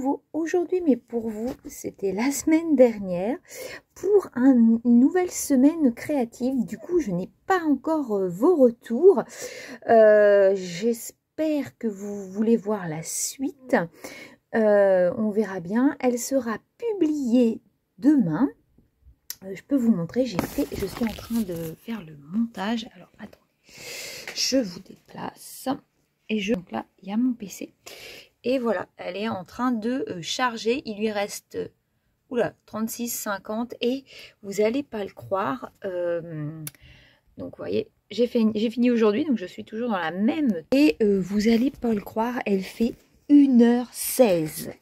nouveau aujourd'hui, mais pour vous, c'était la semaine dernière pour une nouvelle semaine créative. Du coup, je n'ai pas encore vos retours. J'espère que vous voulez voir la suite. On verra bien. Elle sera publiée demain. Je peux vous montrer, je suis en train de faire le montage. Alors, attendez, je vous déplace. Donc là, il y a mon PC. Et voilà, elle est en train de charger. Il lui reste 36,50 et vous n'allez pas le croire. Donc, vous voyez, j'ai fini aujourd'hui, donc je suis toujours dans la même. Et vous n'allez pas le croire, elle fait 1h16.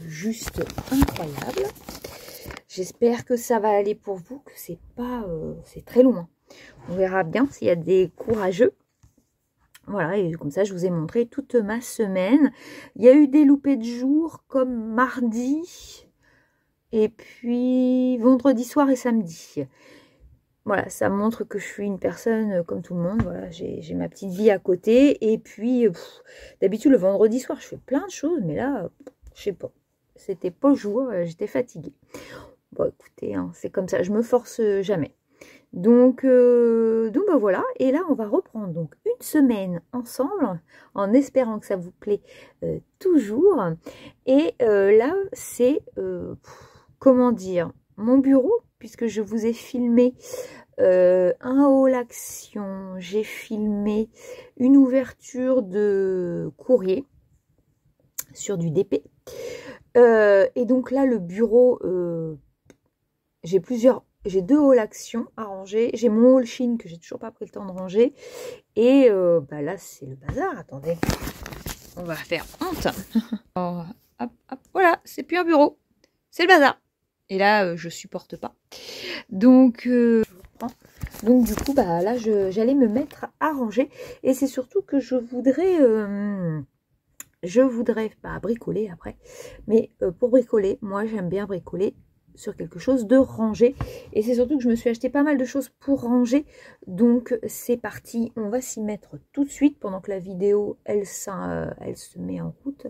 Juste incroyable. J'espère que ça va aller pour vous, que c'est pas, c'est très loin. On verra bien s'il y a des courageux. Voilà, et comme ça, je vous ai montré toute ma semaine. Il y a eu des loupés de jours comme mardi, et puis vendredi soir et samedi. Voilà, ça montre que je suis une personne comme tout le monde. Voilà, j'ai ma petite vie à côté. Et puis, d'habitude, le vendredi soir, je fais plein de choses, mais là, je sais pas. C'était pas le jour, j'étais fatiguée. Bon, écoutez, hein, c'est comme ça, je me force jamais. Donc ben voilà, et là on va reprendre donc une semaine ensemble, en espérant que ça vous plaît toujours. Et là c'est, comment dire, mon bureau, puisque je vous ai filmé un haul action, j'ai filmé une ouverture de courrier sur du DP. Et donc là le bureau, j'ai deux halls actions à ranger. J'ai mon haul Chine que j'ai toujours pas pris le temps de ranger. Et bah là, c'est le bazar. Attendez, on va faire honte. Oh, hop, hop, voilà, c'est plus un bureau. C'est le bazar. Et là, je supporte pas. Donc, donc du coup, bah là, j'allais me mettre à ranger. Et c'est surtout que je voudrais pas bricoler après. Mais pour bricoler, moi, j'aime bien bricoler sur quelque chose de rangé, et c'est surtout que je me suis acheté pas mal de choses pour ranger, donc c'est parti, on va s'y mettre tout de suite pendant que la vidéo elle se met en route.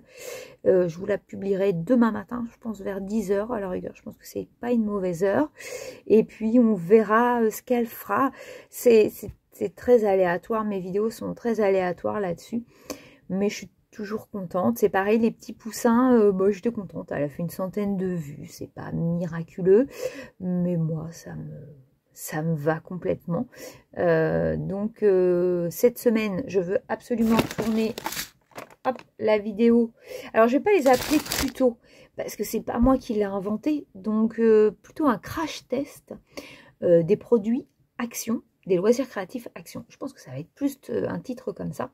Je vous la publierai demain matin, je pense vers 10 h à la rigueur, je pense que c'est pas une mauvaise heure, et puis on verra ce qu'elle fera. C'est très aléatoire, mes vidéos sont très aléatoires là-dessus, mais je suis toujours contente. C'est pareil, les petits poussins, bon, j'étais contente, elle a fait une centaine de vues, c'est pas miraculeux, mais moi ça me va complètement. Donc cette semaine, je veux absolument tourner la vidéo. Alors je vais pas les appeler tuto, parce que c'est pas moi qui l'ai inventé, donc plutôt un crash test des produits Action, des loisirs créatifs Action. Je pense que ça va être plus un titre comme ça,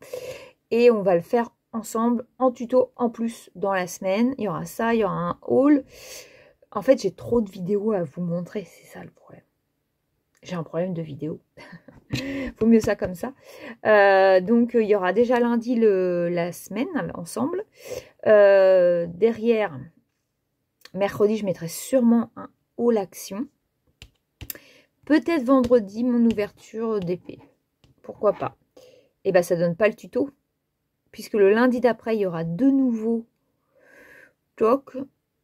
et on va le faire ensemble en tuto en plus dans la semaine. Il y aura ça, il y aura un haul. En fait, j'ai trop de vidéos à vous montrer, c'est ça le problème. J'ai un problème de vidéo. Faut mieux ça comme ça. Donc, il y aura déjà lundi la semaine ensemble. Derrière, mercredi, je mettrai sûrement un haul action. Peut-être vendredi, mon ouverture d'épée. Pourquoi pas. Et ben, ça donne pas le tuto, puisque le lundi d'après, il y aura de nouveaux tocs.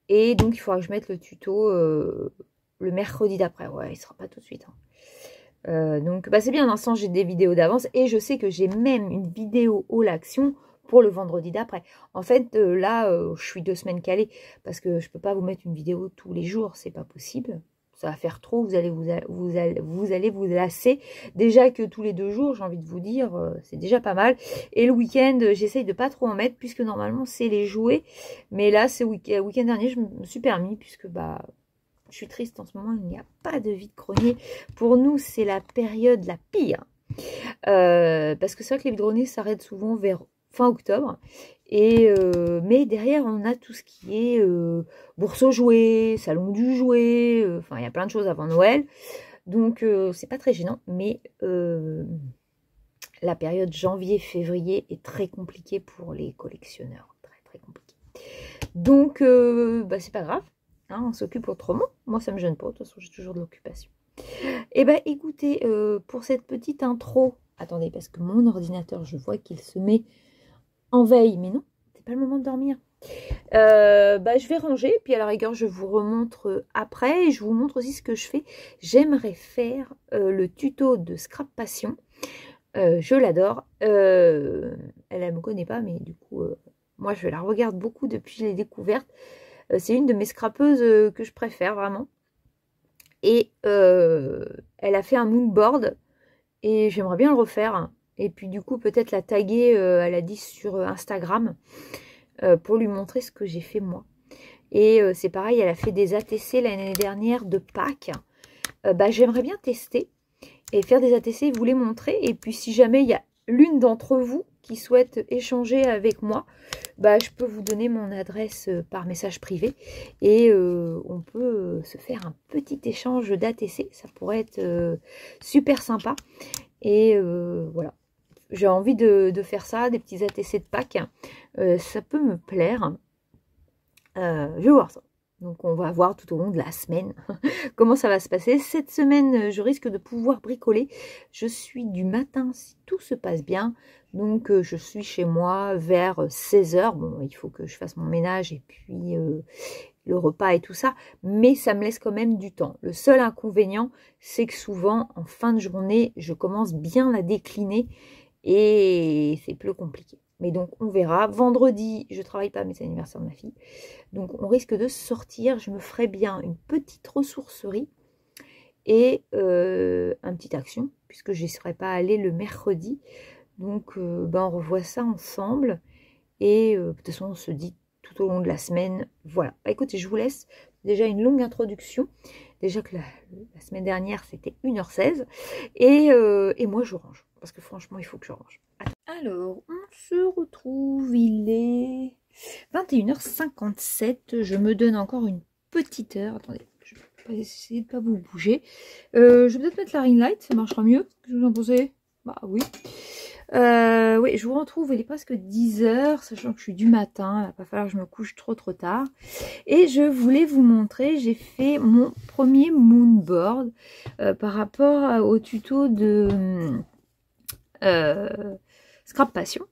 Et donc, il faudra que je mette le tuto le mercredi d'après. Ouais, il sera pas tout de suite. Hein. Donc, bah, c'est bien, dans l'instant, j'ai des vidéos d'avance. Et je sais que j'ai même une vidéo haul action pour le vendredi d'après. En fait, là, je suis 2 semaines calée. Parce que je peux pas vous mettre une vidéo tous les jours. C'est pas possible. Ça va faire trop, vous allez vous lasser. Déjà que tous les 2 jours, j'ai envie de vous dire, c'est déjà pas mal. Et le week-end, j'essaye de pas trop en mettre, puisque normalement, c'est les jouets. Mais là, ce week-end dernier, je me suis permis, puisque bah, je suis triste en ce moment, il n'y a pas de vide-grenier. Pour nous, c'est la période la pire. Parce que c'est vrai que les vide-greniers s'arrêtent souvent vers fin octobre. Et mais derrière, on a tout ce qui est bourse aux jouets, salon du jouet, enfin, il y a plein de choses avant Noël. Donc, c'est pas très gênant, mais la période janvier-février est très compliquée pour les collectionneurs. Très, très compliquée. Donc, bah, c'est pas grave. Hein, on s'occupe autrement. Moi, ça me gêne pas. De toute façon, j'ai toujours de l'occupation. Et ben, écoutez, pour cette petite intro... Attendez, parce que mon ordinateur, je vois qu'il se met en veille, mais non, c'est pas le moment de dormir. Je vais ranger, puis à la rigueur je vous remontre après, et je vous montre aussi ce que je fais. J'aimerais faire le tuto de Scrap Passion. Je l'adore. Elle ne me connaît pas, mais du coup, moi je la regarde beaucoup depuis que je l'ai découverte. C'est une de mes scrapeuses que je préfère vraiment. Et elle a fait un moodboard et j'aimerais bien le refaire. Et puis du coup, peut-être la taguer, elle a dit sur Instagram, pour lui montrer ce que j'ai fait moi. Et c'est pareil, elle a fait des ATC l'année dernière de Pâques. J'aimerais bien tester et faire des ATC, vous les montrer. Et puis si jamais il y a l'une d'entre vous qui souhaite échanger avec moi, je peux vous donner mon adresse par message privé. Et on peut se faire un petit échange d'ATC. Ça pourrait être super sympa. Et voilà. J'ai envie de faire ça, des petits ATC de Pâques. Ça peut me plaire. Je vais voir ça. Donc on va voir tout au long de la semaine comment ça va se passer. Cette semaine, je risque de pouvoir bricoler. Je suis du matin si tout se passe bien. Donc je suis chez moi vers 16 h. Bon, il faut que je fasse mon ménage et puis le repas et tout ça. Mais ça me laisse quand même du temps. Le seul inconvénient, c'est que souvent, en fin de journée, je commence bien à décliner. Et c'est plus compliqué. Mais donc, on verra. Vendredi, je ne travaille pas, mais c'est l'anniversaire de ma fille. Donc, on risque de sortir. Je me ferai bien une petite ressourcerie et une petite action, puisque je n'y serai pas allée le mercredi. Donc, on revoit ça ensemble. Et de toute façon, on se dit tout au long de la semaine. Voilà. Écoutez, je vous laisse. Déjà une longue introduction. Déjà que la semaine dernière, c'était 1h16. Et moi, je range. Parce que franchement, il faut que je range. Alors, on se retrouve. Il est 21h57. Je me donne encore une petite heure. Attendez, je vais essayer de ne pas vous bouger. Je vais peut-être mettre la ring light. Ça marchera mieux. Qu'est-ce que vous en pensez? Bah oui. Oui, je vous retrouve, il est presque 10 h, sachant que je suis du matin, il va pas falloir que je me couche trop tard. Et je voulais vous montrer, j'ai fait mon premier moonboard par rapport au tuto de Scrap Passion.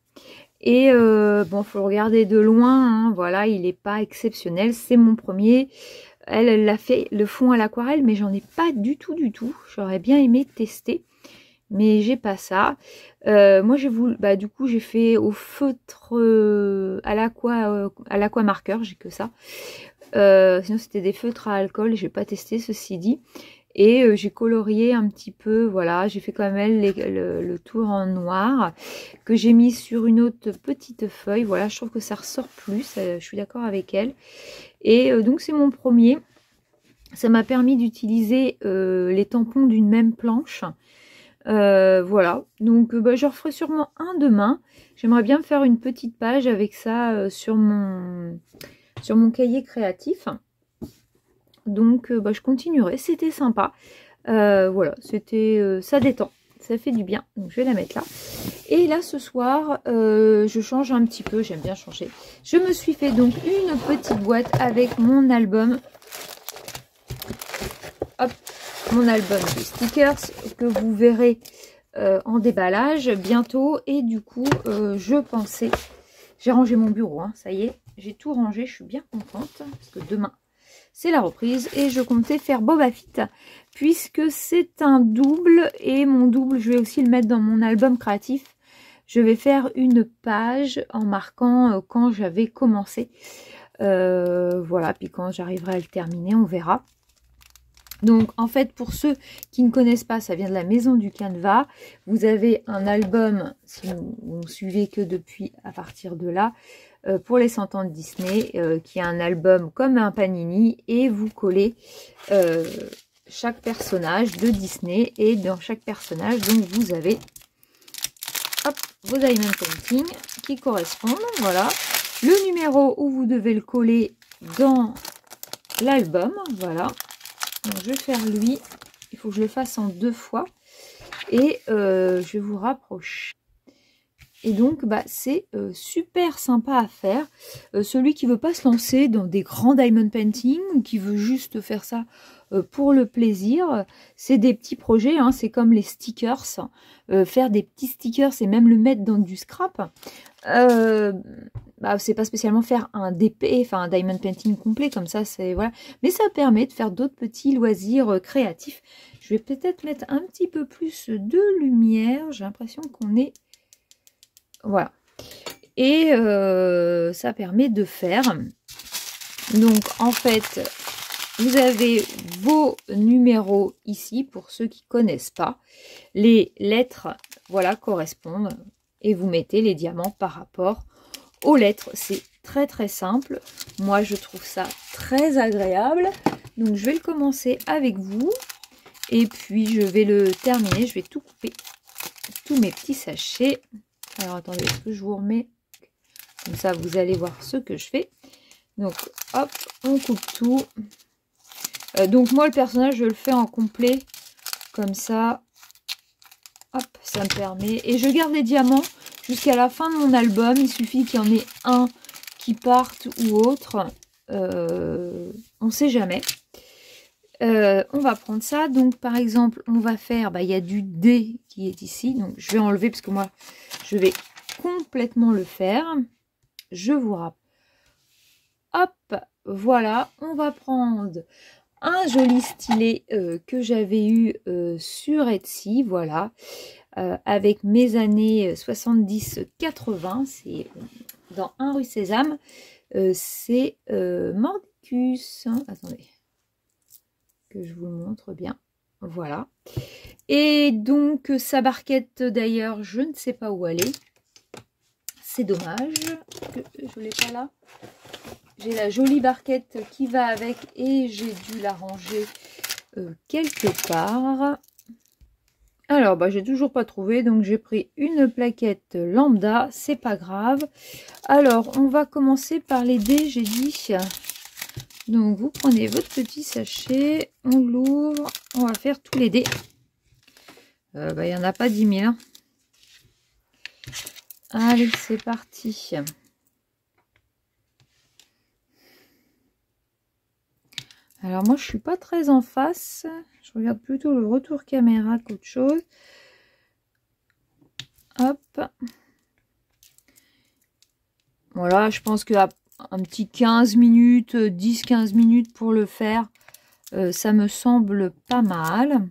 Et bon, faut le regarder de loin, hein, voilà, il n'est pas exceptionnel, c'est mon premier. Elle l'a fait le fond à l'aquarelle, mais j'en ai pas du tout. J'aurais bien aimé tester. Mais j'ai pas ça. Moi du coup j'ai fait au feutre à l'aqua marqueur, j'ai que ça. Sinon c'était des feutres à alcool, j'ai pas testé ceci dit. Et j'ai colorié un petit peu, voilà, j'ai fait quand même le tour en noir que j'ai mis sur une autre petite feuille. Voilà, je trouve que ça ressort plus, je suis d'accord avec elle. Et donc c'est mon premier. Ça m'a permis d'utiliser les tampons d'une même planche. Voilà, donc je referai sûrement un demain. J'aimerais bien me faire une petite page avec ça sur mon cahier créatif. Donc je continuerai, c'était sympa. Voilà, c'était ça détend, ça fait du bien. Donc je vais la mettre là. Et là ce soir, je change un petit peu, j'aime bien changer. Je me suis fait donc une petite boîte avec mon album. Hop, mon album de stickers que vous verrez en déballage bientôt. Et du coup, je pensais... J'ai rangé mon bureau, hein, ça y est. J'ai tout rangé, je suis bien contente. Parce que demain, c'est la reprise. Et je comptais faire Boba Fett. Puisque c'est un double. Et mon double, je vais aussi le mettre dans mon album créatif. Je vais faire une page en marquant quand j'avais commencé. Voilà, puis quand j'arriverai à le terminer, on verra. Donc en fait pour ceux qui ne connaissent pas, ça vient de la maison du canevas. Vous avez un album, si vous ne suivez que depuis à partir de là, pour les 100 ans de Disney, qui est un album comme un panini, et vous collez chaque personnage de Disney, et dans chaque personnage donc vous avez hop, vos diamond painting qui correspondent, voilà, le numéro où vous devez le coller dans l'album, voilà. Donc, je vais faire lui, il faut que je le fasse en 2 fois et je vais vous rapprocher. Et donc, bah, c'est super sympa à faire. Celui qui veut pas se lancer dans des grands diamond painting, ou qui veut juste faire ça pour le plaisir, c'est des petits projets, hein, c'est comme les stickers. Faire des petits stickers et même le mettre dans du scrap, bah, c'est pas spécialement faire un DP, enfin un diamond painting complet comme ça, c'est voilà. Mais ça permet de faire d'autres petits loisirs créatifs. Je vais peut-être mettre un petit peu plus de lumière. J'ai l'impression qu'on est... Voilà. Et ça permet de faire. Donc, en fait, vous avez vos numéros ici, pour ceux qui ne connaissent pas. Les lettres, voilà, correspondent. Et vous mettez les diamants par rapport aux lettres. C'est très, très simple. Moi, je trouve ça très agréable. Donc, je vais le commencer avec vous. Et puis, je vais le terminer. Je vais tout couper, tous mes petits sachets. Alors, attendez, est-ce que je vous remets? Comme ça, vous allez voir ce que je fais. Donc, hop, on coupe tout. Donc, moi, le personnage, je le fais en complet. Comme ça. Hop, ça me permet. Et je garde les diamants jusqu'à la fin de mon album. Il suffit qu'il y en ait un qui parte ou autre. On ne sait jamais. On va prendre ça. Donc, par exemple, on va faire... Bah, il y a du D qui est ici. Donc, je vais enlever parce que moi, je vais complètement le faire. Je vous rappelle. Hop, voilà. On va prendre un joli stylet que j'avais eu sur Etsy. Voilà. Avec mes années 70-80. C'est dans un rue Sésame. C'est Mordicus. Hein. Attendez. Que je vous montre bien. Voilà. Et donc, sa barquette, d'ailleurs, je ne sais pas où elle est. C'est dommage que je ne l'ai pas là. J'ai la jolie barquette qui va avec et j'ai dû la ranger quelque part. Alors, bah, j'ai toujours pas trouvé, donc j'ai pris une plaquette lambda, c'est pas grave. Alors, on va commencer par les dés, j'ai dit. Donc, vous prenez votre petit sachet, on l'ouvre, on va faire tous les dés. Bah, il n'y en a pas 10 000. Hein. Allez, c'est parti. Alors, moi, je suis pas très en face. Je regarde plutôt le retour caméra qu'autre chose. Hop. Voilà, je pense qu'un petit 15 minutes, 10-15 minutes pour le faire, ça me semble pas mal.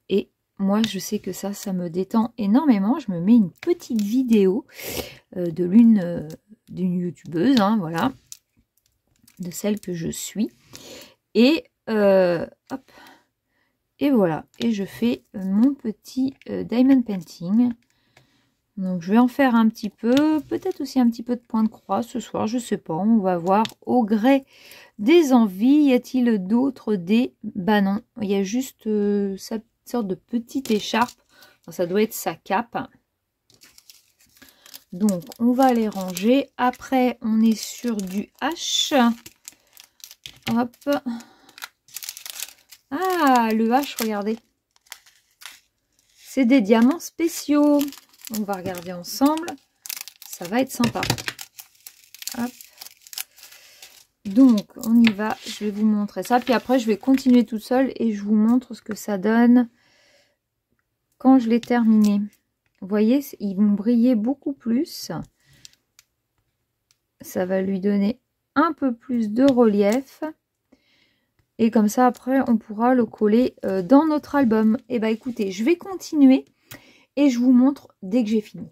Et moi, je sais que ça me détend énormément. Je me mets une petite vidéo de d'une youtubeuse, hein, voilà, de celle que je suis. Et hop, et voilà. Et je fais mon petit diamond painting. Donc, je vais en faire un petit peu, peut-être aussi un petit peu de point de croix ce soir, je sais pas, on va voir au gré des envies. Y a-t-il d'autres dés? Bah non, il y a juste cette sorte de petite écharpe, enfin, ça doit être sa cape. Donc, on va les ranger. Après, on est sur du H. Hop. Ah, le H, regardez. C'est des diamants spéciaux. On va regarder ensemble. Ça va être sympa. Hop. Donc, on y va. Je vais vous montrer ça. Puis après, je vais continuer toute seule et je vous montre ce que ça donne quand je l'ai terminé. Vous voyez, ils vont briller beaucoup plus. Ça va lui donner un peu plus de relief. Et comme ça, après, on pourra le coller dans notre album. Et bah écoutez, je vais continuer. Et je vous montre dès que j'ai fini.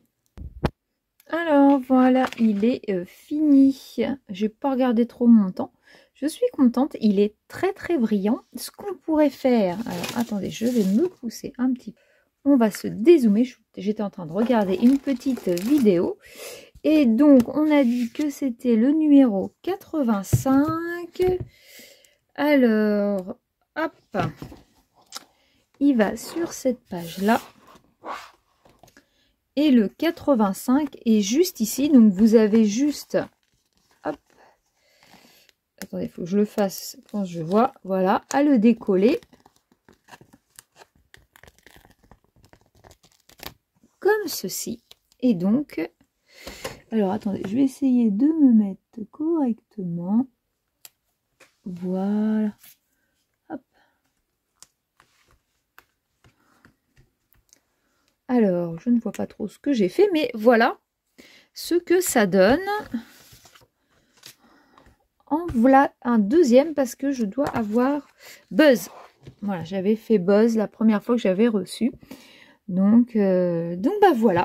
Alors voilà, il est fini. Je n'ai pas regardé trop mon temps. Je suis contente. Il est très très brillant. Ce qu'on pourrait faire... Alors attendez, je vais me pousser un petit peu. On va se dézoomer. J'étais en train de regarder une petite vidéo. Et donc, on a dit que c'était le numéro 85. Alors, hop. Il va sur cette page-là. Et le 85 est juste ici. Donc, vous avez juste... Hop. Attendez, il faut que je le fasse quand je vois. Voilà, à le décoller. Comme ceci. Et donc, alors attendez, je vais essayer de me mettre correctement. Voilà. Hop. Alors, je ne vois pas trop ce que j'ai fait, mais voilà ce que ça donne. En voilà un deuxième parce que je dois avoir Buzz. Voilà, j'avais fait Buzz la première fois que j'avais reçu. Donc bah voilà.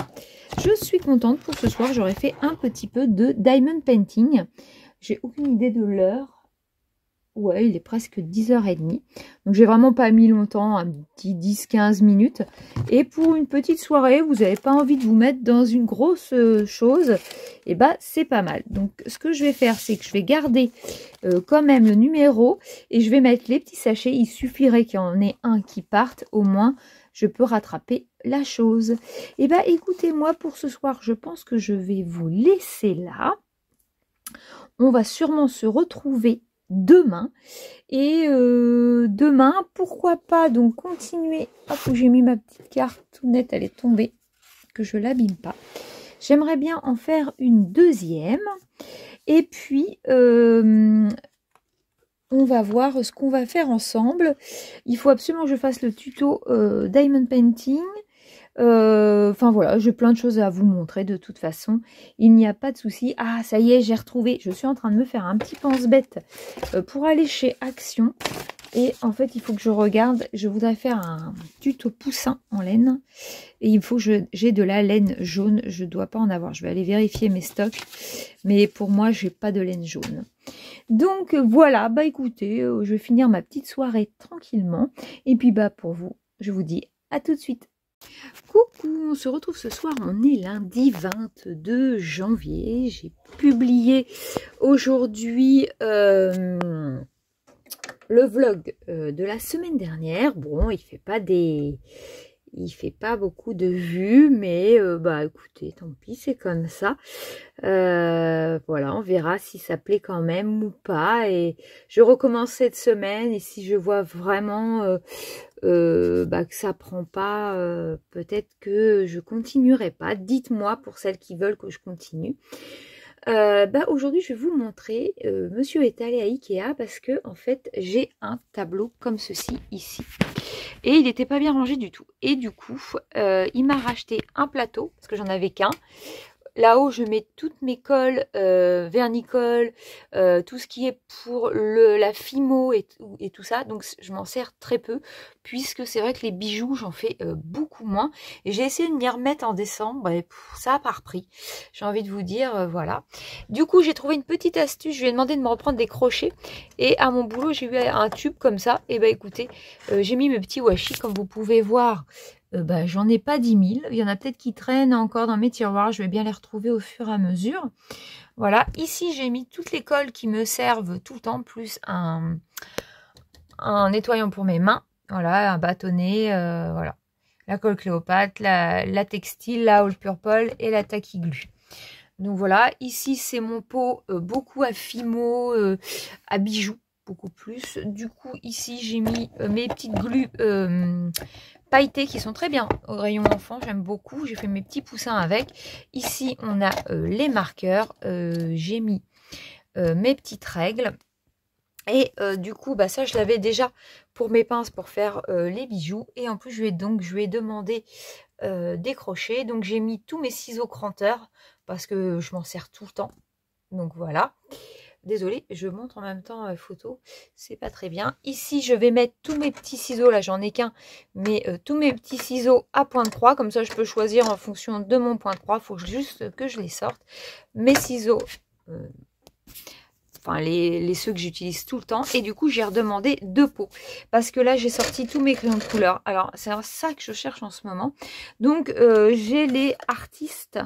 Je suis contente pour ce soir. J'aurais fait un petit peu de diamond painting. J'ai aucune idée de l'heure. Ouais, il est presque 10h30. Donc, j'ai vraiment pas mis longtemps, un petit 10-15 minutes. Et pour une petite soirée, vous n'avez pas envie de vous mettre dans une grosse chose, et bah, c'est pas mal. Donc, ce que je vais faire, c'est que je vais garder quand même le numéro et je vais mettre les petits sachets. Il suffirait qu'il y en ait un qui parte. Au moins, je peux rattraper la chose. Et bah, écoutez, moi, pour ce soir, je pense que je vais vous laisser là. On va sûrement se retrouver demain. Et demain, pourquoi pas donc continuer. Hop, où j'ai mis ma petite carte tout nette, elle est tombée, que je l'abîme pas. J'aimerais bien en faire une deuxième. Et puis, on va voir ce qu'on va faire ensemble. Il faut absolument que je fasse le tuto Diamond Painting. Enfin voilà, j'ai plein de choses à vous montrer de toute façon. Il n'y a pas de souci. Ah, ça y est, j'ai retrouvé. Je suis en train de me faire un petit pense-bête pour aller chez Action. Et en fait, il faut que je regarde. Je voudrais faire un tuto poussin en laine. Et il faut que j'ai de la laine jaune. Je ne dois pas en avoir. Je vais aller vérifier mes stocks. Mais pour moi, j'ai pas de laine jaune. Donc voilà, bah écoutez, je vais finir ma petite soirée tranquillement. Et puis bah pour vous, je vous dis à tout de suite. Coucou, on se retrouve ce soir, on est lundi 22 janvier. J'ai publié aujourd'hui le vlog de la semaine dernière. Bon, il fait pas beaucoup de vues, mais bah écoutez, tant pis, c'est comme ça. Voilà, on verra si ça plaît quand même ou pas. Et je recommence cette semaine, et si je vois vraiment bah, que ça prend pas, peut-être que je continuerai pas. Dites-moi pour celles qui veulent que je continue. Bah, aujourd'hui, je vais vous montrer. Monsieur est allé à Ikea parce que en fait, j'ai un tableau comme ceci ici. Et il n'était pas bien rangé du tout. Et du coup, il m'a racheté un plateau, parce que j'en avais qu'un. Là-haut, je mets toutes mes colles, vernicolle, tout ce qui est pour la Fimo et tout ça. Donc, je m'en sers très peu, puisque c'est vrai que les bijoux, j'en fais beaucoup moins. Et j'ai essayé de m'y remettre en décembre, et ça n'a pas repris. J'ai envie de vous dire, voilà. Du coup, j'ai trouvé une petite astuce. Je lui ai demandé de me reprendre des crochets. Et à mon boulot, j'ai eu un tube comme ça. Et bah écoutez, j'ai mis mes petits washi, comme vous pouvez voir. Bah, j'en ai pas 10 000. Il y en a peut-être qui traînent encore dans mes tiroirs. Je vais bien les retrouver au fur et à mesure. Voilà. Ici, j'ai mis toutes les colles qui me servent tout le temps, plus un nettoyant pour mes mains. Voilà, un bâtonnet. Voilà. La colle Cléopâtre, la textile, la All Purple et la Tacky Glue. Donc voilà. Ici, c'est mon pot beaucoup à Fimo, à bijoux. Beaucoup plus. Du coup, ici, j'ai mis mes petites glues pailletés qui sont très bien au rayon enfant, j'aime beaucoup. J'ai fait mes petits poussins avec. Ici, on a les marqueurs. J'ai mis mes petites règles. Et du coup, bah, ça, je l'avais déjà pour mes pinces pour faire les bijoux. Et en plus, je lui ai demandé des crochets. Donc, j'ai mis tous mes ciseaux cranteurs parce que je m'en sers tout le temps. Donc, voilà. Désolée, je montre en même temps photo, c'est pas très bien. Ici, je vais mettre tous mes petits ciseaux, là j'en ai qu'un, mais tous mes petits ciseaux à point de croix, comme ça je peux choisir en fonction de mon point de croix, il faut juste que je les sorte. Mes ciseaux, enfin ceux que j'utilise tout le temps, et du coup j'ai redemandé 2 pots, parce que là j'ai sorti tous mes crayons de couleur. Alors c'est ça que je cherche en ce moment. Donc j'ai les artistes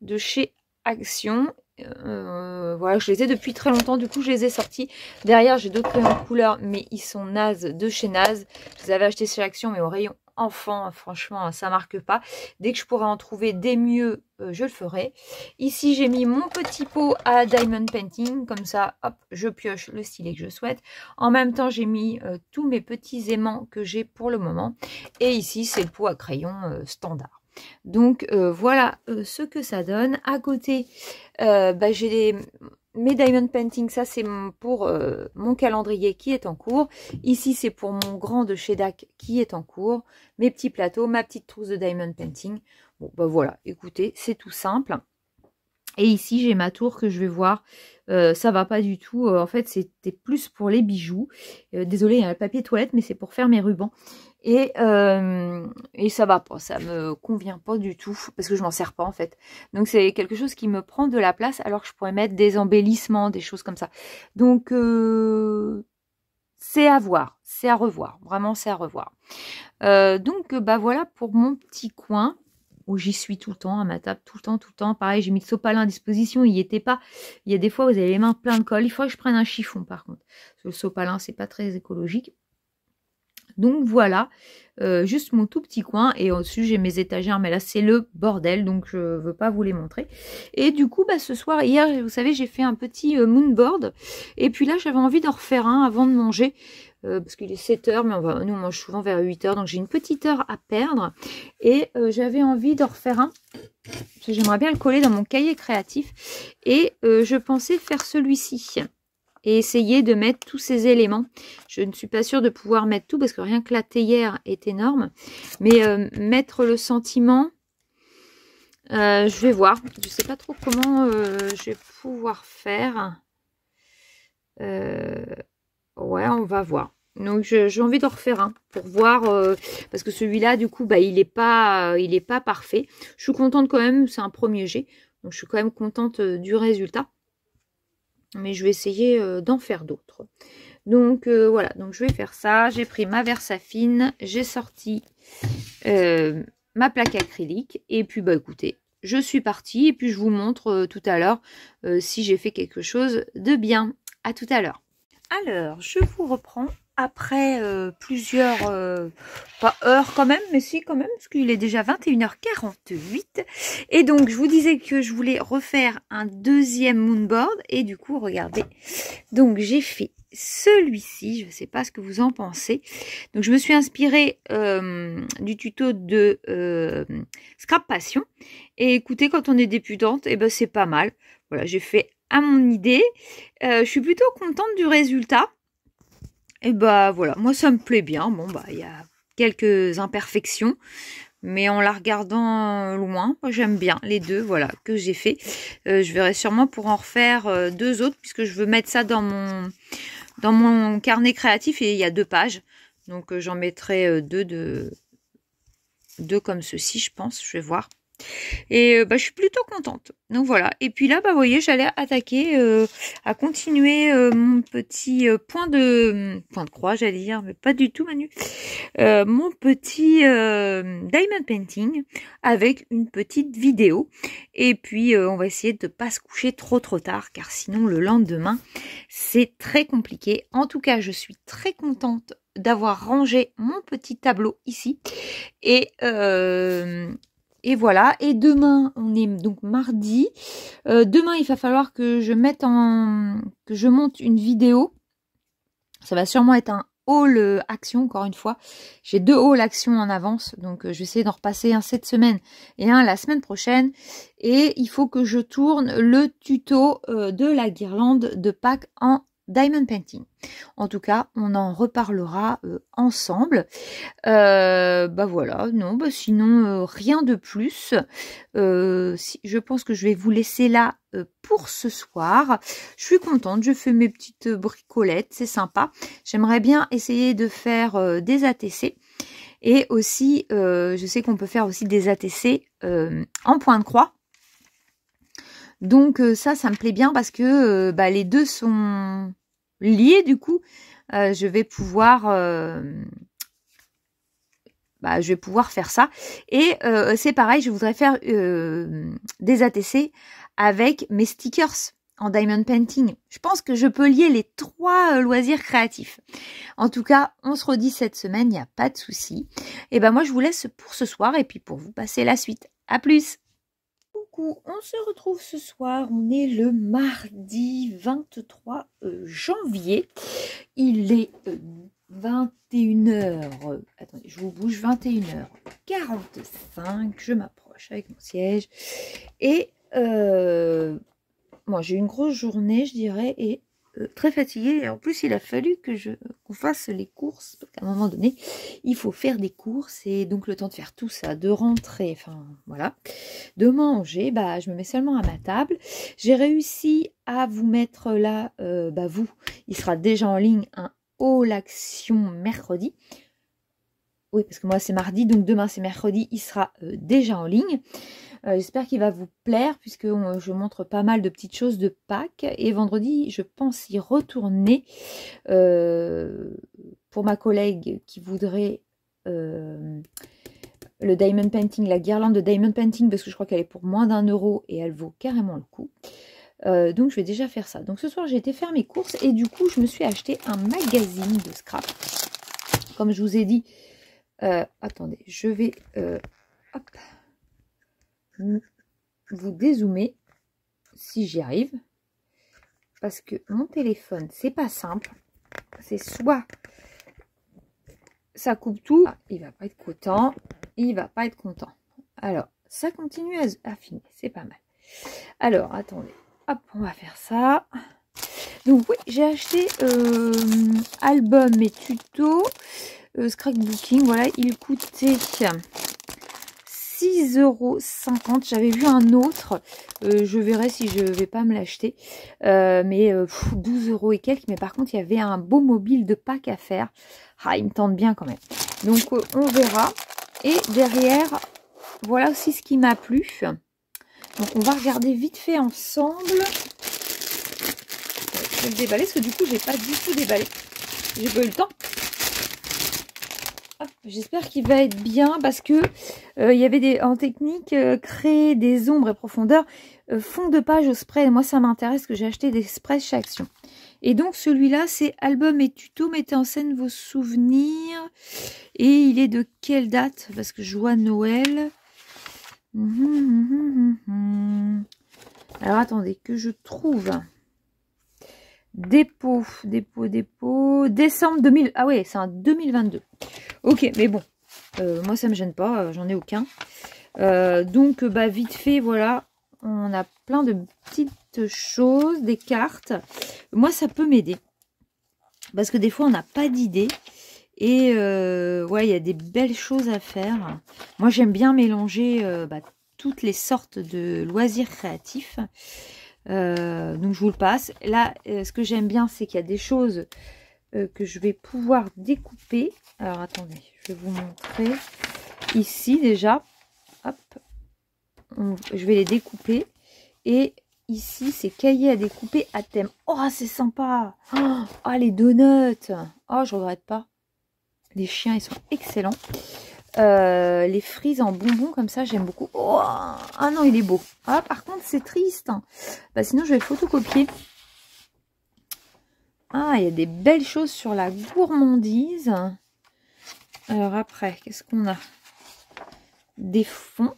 de chez Action. Voilà, je les ai depuis très longtemps, du coup je les ai sortis. Derrière j'ai d'autres crayons de couleur, mais ils sont nazes de chez Naze. Je les avais achetés chez Action, mais au rayon enfant, franchement ça marque pas. Dès que je pourrai en trouver des mieux, je le ferai. Ici j'ai mis mon petit pot à Diamond Painting, comme ça hop, je pioche le stylet que je souhaite. En même temps j'ai mis tous mes petits aimants que j'ai pour le moment. Et ici c'est le pot à crayon standard. Donc voilà ce que ça donne. À côté, j'ai mes Diamond Painting, ça c'est pour mon calendrier qui est en cours. Ici c'est pour mon grand de chez DAC qui est en cours. Mes petits plateaux, ma petite trousse de Diamond Painting. Bon bah voilà, écoutez, c'est tout simple. Et ici j'ai ma tour que je vais voir. Ça va pas du tout. En fait c'était plus pour les bijoux. Désolée, il y a le papier toilette, mais c'est pour faire mes rubans. Et ça va pas, ça me convient pas du tout, parce que je m'en sers pas en fait. Donc c'est quelque chose qui me prend de la place, alors que je pourrais mettre des embellissements, des choses comme ça. Donc c'est à voir, c'est à revoir, vraiment c'est à revoir. Donc bah voilà pour mon petit coin, où j'y suis tout le temps, à ma table, tout le temps. Pareil, j'ai mis le sopalin à disposition, il n'y était pas. Il y a des fois, vous avez les mains pleines de colle. Il faudrait que je prenne un chiffon par contre. Parce que le sopalin, c'est pas très écologique. Donc voilà, juste mon tout petit coin, et au-dessus j'ai mes étagères, mais là c'est le bordel, donc je veux pas vous les montrer. Et du coup ce soir, hier vous savez, j'ai fait un petit moonboard, et puis là j'avais envie d'en refaire un avant de manger, parce qu'il est 7 h, mais nous on mange souvent vers 8 h, donc j'ai une petite heure à perdre, et j'avais envie d'en refaire un, parce que j'aimerais bien le coller dans mon cahier créatif, et je pensais faire celui-ci. Et essayer de mettre tous ces éléments. Je ne suis pas sûre de pouvoir mettre tout, parce que rien que la théière est énorme. Mais mettre le sentiment, je vais voir. Je ne sais pas trop comment je vais pouvoir faire. Ouais, on va voir. Donc j'ai envie d'en refaire un pour voir, parce que celui-là, du coup, il est pas parfait. Je suis contente quand même, c'est un premier jet. Donc je suis quand même contente du résultat. Mais je vais essayer d'en faire d'autres. Donc voilà, donc je vais faire ça. J'ai pris ma Versafine, j'ai sorti ma plaque acrylique. Et puis écoutez, je suis partie. Et puis je vous montre tout à l'heure si j'ai fait quelque chose de bien. À tout à l'heure. Alors, je vous reprends après plusieurs, pas heures quand même, mais si quand même, parce qu'il est déjà 21h48. Et donc, je vous disais que je voulais refaire un deuxième moonboard. Et du coup, regardez. Donc, j'ai fait celui-ci. Je ne sais pas ce que vous en pensez. Donc, je me suis inspirée du tuto de Scrap Passion. Et écoutez, quand on est débutante, c'est pas mal. Voilà, j'ai fait à mon idée. Je suis plutôt contente du résultat. Et voilà, moi ça me plaît bien. Bon il y a quelques imperfections, mais en la regardant loin, moi j'aime bien les deux, voilà, que j'ai fait. Je verrai sûrement pour en refaire deux autres, puisque je veux mettre ça dans mon carnet créatif, et il y a 2 pages. Donc j'en mettrai deux comme ceci, je pense. Je vais voir. Et je suis plutôt contente. Donc voilà. Et puis là, vous voyez, j'allais attaquer, à continuer mon petit point de croix, j'allais dire, mais pas du tout, Manu. Mon petit diamond painting avec une petite vidéo. Et puis on va essayer de ne pas se coucher trop tard, car sinon le lendemain, c'est très compliqué. En tout cas, je suis très contente d'avoir rangé mon petit tableau ici. Et voilà, et demain, on est donc mardi. Demain, il va falloir que je monte une vidéo. Ça va sûrement être un haul action, encore une fois. J'ai 2 hauls action en avance, donc je vais essayer d'en repasser un cette semaine et un la semaine prochaine. Et il faut que je tourne le tuto de la guirlande de Pâques en diamond painting. En tout cas, on en reparlera ensemble. Voilà, non, sinon rien de plus. Je pense que je vais vous laisser là pour ce soir. Je suis contente, je fais mes petites bricolettes, c'est sympa. J'aimerais bien essayer de faire des ATC. Et aussi, je sais qu'on peut faire aussi des ATC en point de croix. Donc ça me plaît bien, parce que les deux sont liés, du coup. Je vais pouvoir faire ça. Et c'est pareil, je voudrais faire des ATC avec mes stickers en diamond painting. Je pense que je peux lier les 3 loisirs créatifs. En tout cas, on se redit cette semaine, il n'y a pas de souci. Et moi je vous laisse pour ce soir, et puis pour vous passer la suite. À plus! Coucou, on se retrouve ce soir, on est le mardi 23 janvier. Il est 21h. Attendez, je vous bouge. 21h45. Je m'approche avec mon siège. Et moi, j'ai eu une grosse journée, je dirais, et très fatiguée. Et en plus, il a fallu qu'on fasse les courses. Parce qu'à un moment donné, il faut faire des courses. Et donc, le temps de faire tout ça, de rentrer, enfin, voilà, de manger, bah, je me mets seulement à ma table. J'ai réussi à vous mettre là, vous, il sera déjà en ligne un haul action mercredi. Oui, parce que moi, c'est mardi, donc demain, c'est mercredi, il sera déjà en ligne. J'espère qu'il va vous plaire puisque je montre pas mal de petites choses de Pâques. Et vendredi, je pense y retourner pour ma collègue qui voudrait le Diamond Painting, la guirlande de Diamond Painting, parce que je crois qu'elle est pour moins d'1 € et elle vaut carrément le coup. Donc je vais déjà faire ça. Donc ce soir, j'ai été faire mes courses et du coup, je me suis acheté un magazine de scrap. Comme je vous ai dit, attendez, je vais... hop, vous dézoomer si j'y arrive parce que mon téléphone c'est pas simple, c'est soit ça coupe tout, il va pas être content, il va pas être content. Alors ça continue à filmer, c'est pas mal. Alors attendez, hop, on va faire ça. Donc oui, j'ai acheté album et tuto scrapbooking, voilà, il coûtait 6,50 €. J'avais vu un autre. Je verrai si je vais pas me l'acheter. Mais 12 € et quelques. Mais par contre, il y avait un beau mobile de Pâques à faire. Ah, il me tente bien quand même. Donc, on verra. Et derrière, voilà aussi ce qui m'a plu. Donc, on va regarder vite fait ensemble. Je vais le déballer parce que du coup, j'ai pas du tout déballé. J'ai pas eu le temps. J'espère qu'il va être bien parce que il y avait en technique créer des ombres et profondeurs, fond de page au spray. Moi, ça m'intéresse que j'ai acheté des sprays chez Action. Et donc, celui-là, c'est album et tuto. Mettez en scène vos souvenirs. Et il est de quelle date? Parce que je vois Noël. Alors, attendez, que je trouve. Dépôt. Décembre 2000. Ah ouais, c'est un 2022. Ok, mais bon, moi ça me gêne pas, j'en ai aucun. Donc, vite fait, voilà, on a plein de petites choses, des cartes. Moi, ça peut m'aider. Parce que des fois, on n'a pas d'idée. Et ouais, il y a des belles choses à faire. Moi, j'aime bien mélanger toutes les sortes de loisirs créatifs. Donc, je vous le passe. Là, ce que j'aime bien, c'est qu'il y a des choses que je vais pouvoir découper. Alors, attendez, je vais vous montrer. Ici, déjà, hop, je vais les découper. Et ici, c'est cahier à découper à thème. Oh, c'est sympa. Oh, les donuts. Oh, je regrette pas. Les chiens, ils sont excellents. Les frises en bonbons, comme ça, j'aime beaucoup. Oh, ah non, il est beau. Ah, par contre, c'est triste. Sinon, je vais le photocopier. Ah, il y a des belles choses sur la gourmandise. Alors après, qu'est-ce qu'on a? Des fonds.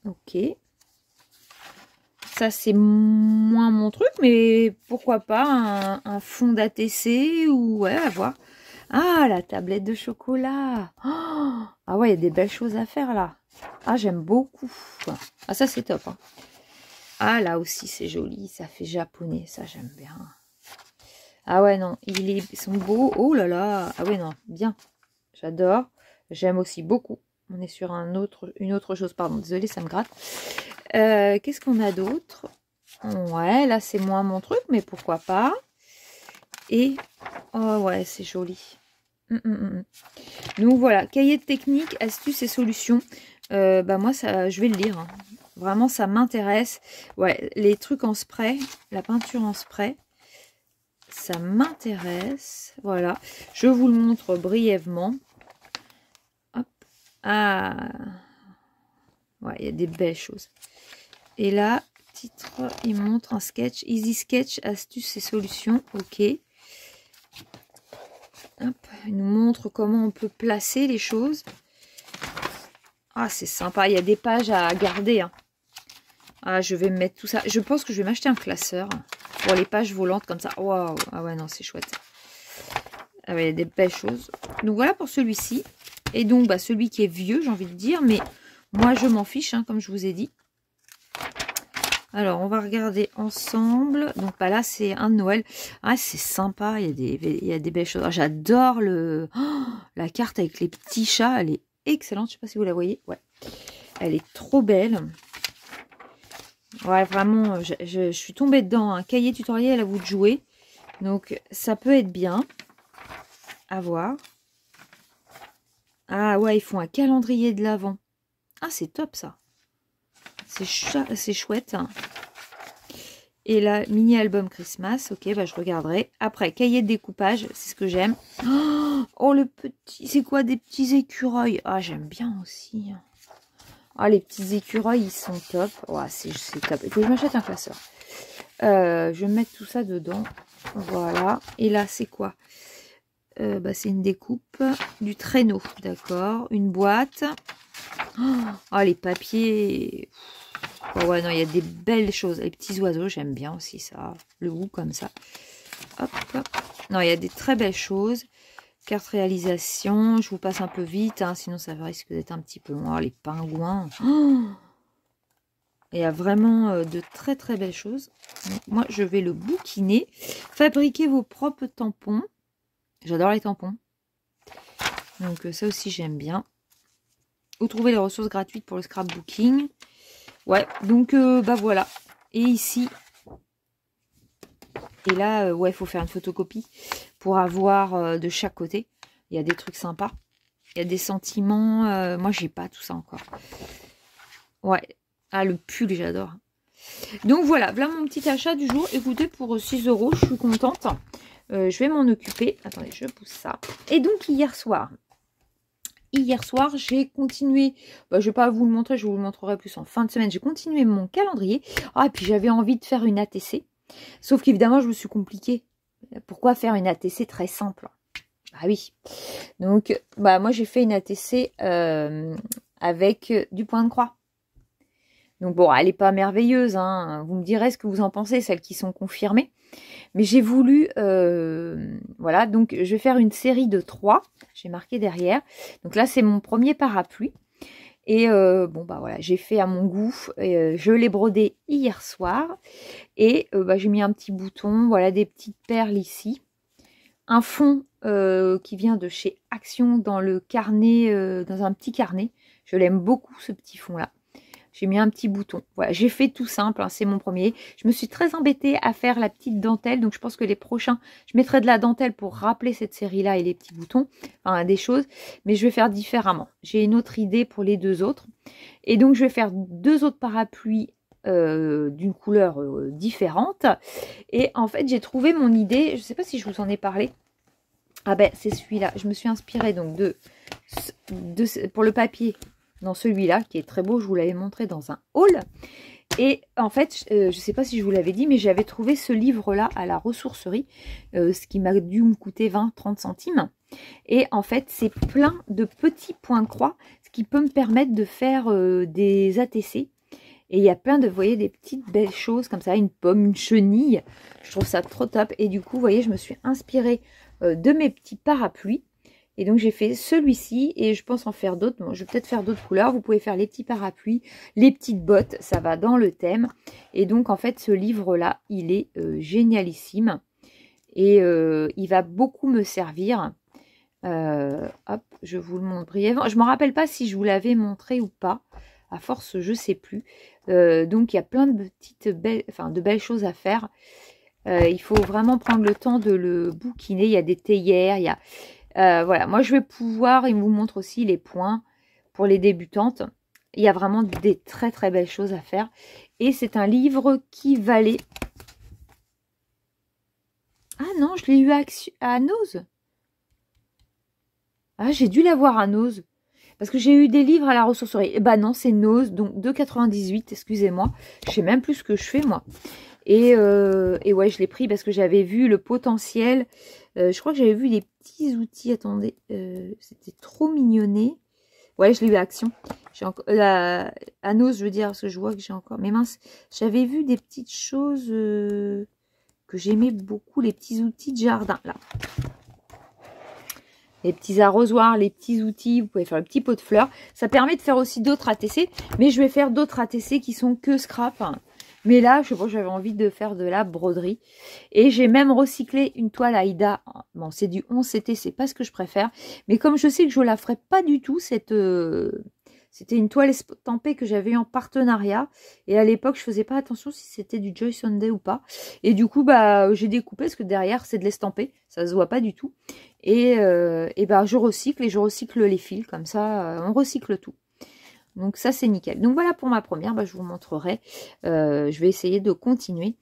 Ok. Ça, c'est moins mon truc, mais pourquoi pas un fond d'ATC ou... Ouais, à voir. Ah, la tablette de chocolat. Oh, ah ouais, il y a des belles choses à faire là. Ah, j'aime beaucoup. Ah, ça, c'est top. Ah, là aussi, c'est joli. Ça fait japonais. Ça, j'aime bien. Ah ouais, non, ils sont beaux. Oh là là. Ah ouais, non, bien. J'adore. J'aime aussi beaucoup. On est sur une autre chose. Pardon, désolée, ça me gratte. Qu'est-ce qu'on a d'autre? Ouais, là, c'est moins mon truc, mais pourquoi pas. Et, oh ouais, c'est joli. Donc voilà, cahier de technique, astuces et solutions. Moi, ça, je vais le lire. Vraiment, ça m'intéresse. Ouais, les trucs en spray, la peinture en spray. Ça m'intéresse. Voilà. Je vous le montre brièvement. Hop. Ah. Ouais, il y a des belles choses. Et là, titre, il montre un sketch. Easy Sketch, astuces et solutions. Ok. Hop. Il nous montre comment on peut placer les choses. Ah, c'est sympa. Il y a des pages à garder. Ah, je vais me mettre tout ça. Je pense que je vais m'acheter un classeur pour les pages volantes comme ça. Waouh. Ah ouais, non, c'est chouette. Ah ouais, des belles choses. Donc voilà pour celui-ci. Et donc bah, celui qui est vieux, j'ai envie de dire. Mais moi, je m'en fiche, hein, comme je vous ai dit. Alors, on va regarder ensemble. Donc bah, là, c'est un de Noël. Ah, c'est sympa. Il y a des belles choses. Ah, j'adore la carte avec les petits chats. Elle est excellente. Je sais pas si vous la voyez. Ouais. Elle est trop belle. Ouais, vraiment, je suis tombée dedans. Un cahier tutoriel à vous de jouer. Donc, ça peut être bien. À voir. Ah ouais, ils font un calendrier de l'Avent. Ah, c'est top ça. C'est chouette. Et là, mini-album Christmas. Ok, bah je regarderai. Après, cahier de découpage, c'est ce que j'aime. Oh, le petit... C'est quoi, des petits écureuils? Ah, j'aime bien aussi. Ah, les petits écureuils, ils sont top. Ouais, c'est top. Il faut que je m'achète un classeur. Je vais mettre tout ça dedans. Voilà. Et là, c'est quoi? Bah, c'est une découpe du traîneau. D'accord. Une boîte. Oh, les papiers. Oh, ouais, non, il y a des belles choses. Les petits oiseaux, j'aime bien aussi ça. Le goût comme ça. Hop, hop. Non, il y a des très belles choses. Carte réalisation. Je vous passe un peu vite, hein, sinon ça risque d'être un petit peu loin. Les pingouins. Oh, il y a vraiment de très très belles choses. Donc, moi, je vais le bouquiner. Fabriquez vos propres tampons. J'adore les tampons. Donc ça aussi, j'aime bien. Où trouver les ressources gratuites pour le scrapbooking. Ouais, donc bah voilà. Et ici, et là, ouais, il faut faire une photocopie pour avoir de chaque côté. Il y a des trucs sympas. Il y a des sentiments. Moi, j'ai pas tout ça encore. Ouais. Ah, le pull, j'adore. Donc voilà, voilà mon petit achat du jour. Écoutez, pour 6 €, je suis contente. Je vais m'en occuper. Attendez, je pousse ça. Et donc, hier soir, j'ai continué, bah, je ne vais pas vous le montrer, je vous le montrerai plus en fin de semaine. J'ai continué mon calendrier. Ah, et puis j'avais envie de faire une ATC. Sauf qu'évidemment, je me suis compliquée. Pourquoi faire une ATC très simple? Ah oui. Donc, bah, moi, j'ai fait une ATC avec du point de croix. Donc, bon, elle n'est pas merveilleuse. Hein. Vous me direz ce que vous en pensez, celles qui sont confirmées. Mais j'ai voulu, voilà, donc je vais faire une série de 3. J'ai marqué derrière. Donc là, c'est mon premier parapluie. Et bon, bah voilà, j'ai fait à mon goût. Je l'ai brodé hier soir. Et bah, j'ai mis un petit bouton, voilà, des petites perles ici. Un fond qui vient de chez Action dans le carnet, dans un petit carnet. Je l'aime beaucoup, ce petit fond-là. J'ai mis un petit bouton. Voilà, j'ai fait tout simple, hein, c'est mon premier. Je me suis très embêtée à faire la petite dentelle. Donc, je pense que les prochains, je mettrai de la dentelle pour rappeler cette série-là et les petits boutons. Enfin, des choses. Mais je vais faire différemment. J'ai une autre idée pour les deux autres. Et donc, je vais faire 2 autres parapluies d'une couleur différente. Et en fait, j'ai trouvé mon idée. Je ne sais pas si je vous en ai parlé. Ah ben, c'est celui-là. Je me suis inspirée donc pour le papier. Dans celui-là, qui est très beau, je vous l'avais montré dans un haul. Et en fait, je ne sais pas si je vous l'avais dit, mais j'avais trouvé ce livre-là à la ressourcerie, ce qui m'a dû me coûter 20-30 centimes. Et en fait, c'est plein de petits points de croix, ce qui peut me permettre de faire des ATC. Et il y a plein de, vous voyez, des petites belles choses comme ça, une pomme, une chenille. Je trouve ça trop top. Et du coup, vous voyez, je me suis inspirée de mes petits parapluies. Et donc, j'ai fait celui-ci et je pense en faire d'autres. Bon, je vais peut-être faire d'autres couleurs. Vous pouvez faire les petits parapluies, les petites bottes. Ça va dans le thème. Et donc, en fait, ce livre-là, il est génialissime. Et il va beaucoup me servir. Hop, je vous le montre brièvement. Je ne me rappelle pas si je vous l'avais montré ou pas. À force, je ne sais plus. Donc, il y a plein de de belles choses à faire. Il faut vraiment prendre le temps de le bouquiner. Il y a des théières, il y a... voilà, moi je vais pouvoir, il vous montre aussi les points pour les débutantes. Il y a vraiment des très très belles choses à faire. Et c'est un livre qui valait... Ah non, je l'ai eu à Nose. Ah, j'ai dû l'avoir à Nose. Parce que j'ai eu des livres à la ressourcerie. Et bah non, c'est Nose, donc 2,98, excusez-moi. Je sais même plus ce que je fais moi. Et ouais, je l'ai pris parce que j'avais vu le potentiel. Je crois que j'avais vu des petits outils. Attendez, c'était trop mignonné. Ouais, je l'ai eu à Action. J'ai encore à Nose, je veux dire, parce que je vois que j'ai encore. Mais mince, j'avais vu des petites choses que j'aimais beaucoup, les petits outils de jardin. Là. les petits arrosoirs, les petits outils, vous pouvez faire le petit pot de fleurs. Ça permet de faire aussi d'autres ATC, mais je vais faire d'autres ATC qui sont que scrap. Mais là, je sais pas, j'avais envie de faire de la broderie. Et j'ai même recyclé une toile Aïda. Bon, c'est du 11CT, c'est pas ce que je préfère. Mais comme je sais que je la ferai pas du tout, c'était une toile estampée que j'avais en partenariat. Et à l'époque, je faisais pas attention si c'était du Joy Sunday ou pas. Et du coup, bah, j'ai découpé parce que derrière, c'est de l'estampé. Ça se voit pas du tout. Et bah, je recycle et je recycle les fils. Comme ça, on recycle tout. Donc ça, c'est nickel. Donc voilà pour ma première. Bah, je vous montrerai. Je vais essayer de continuer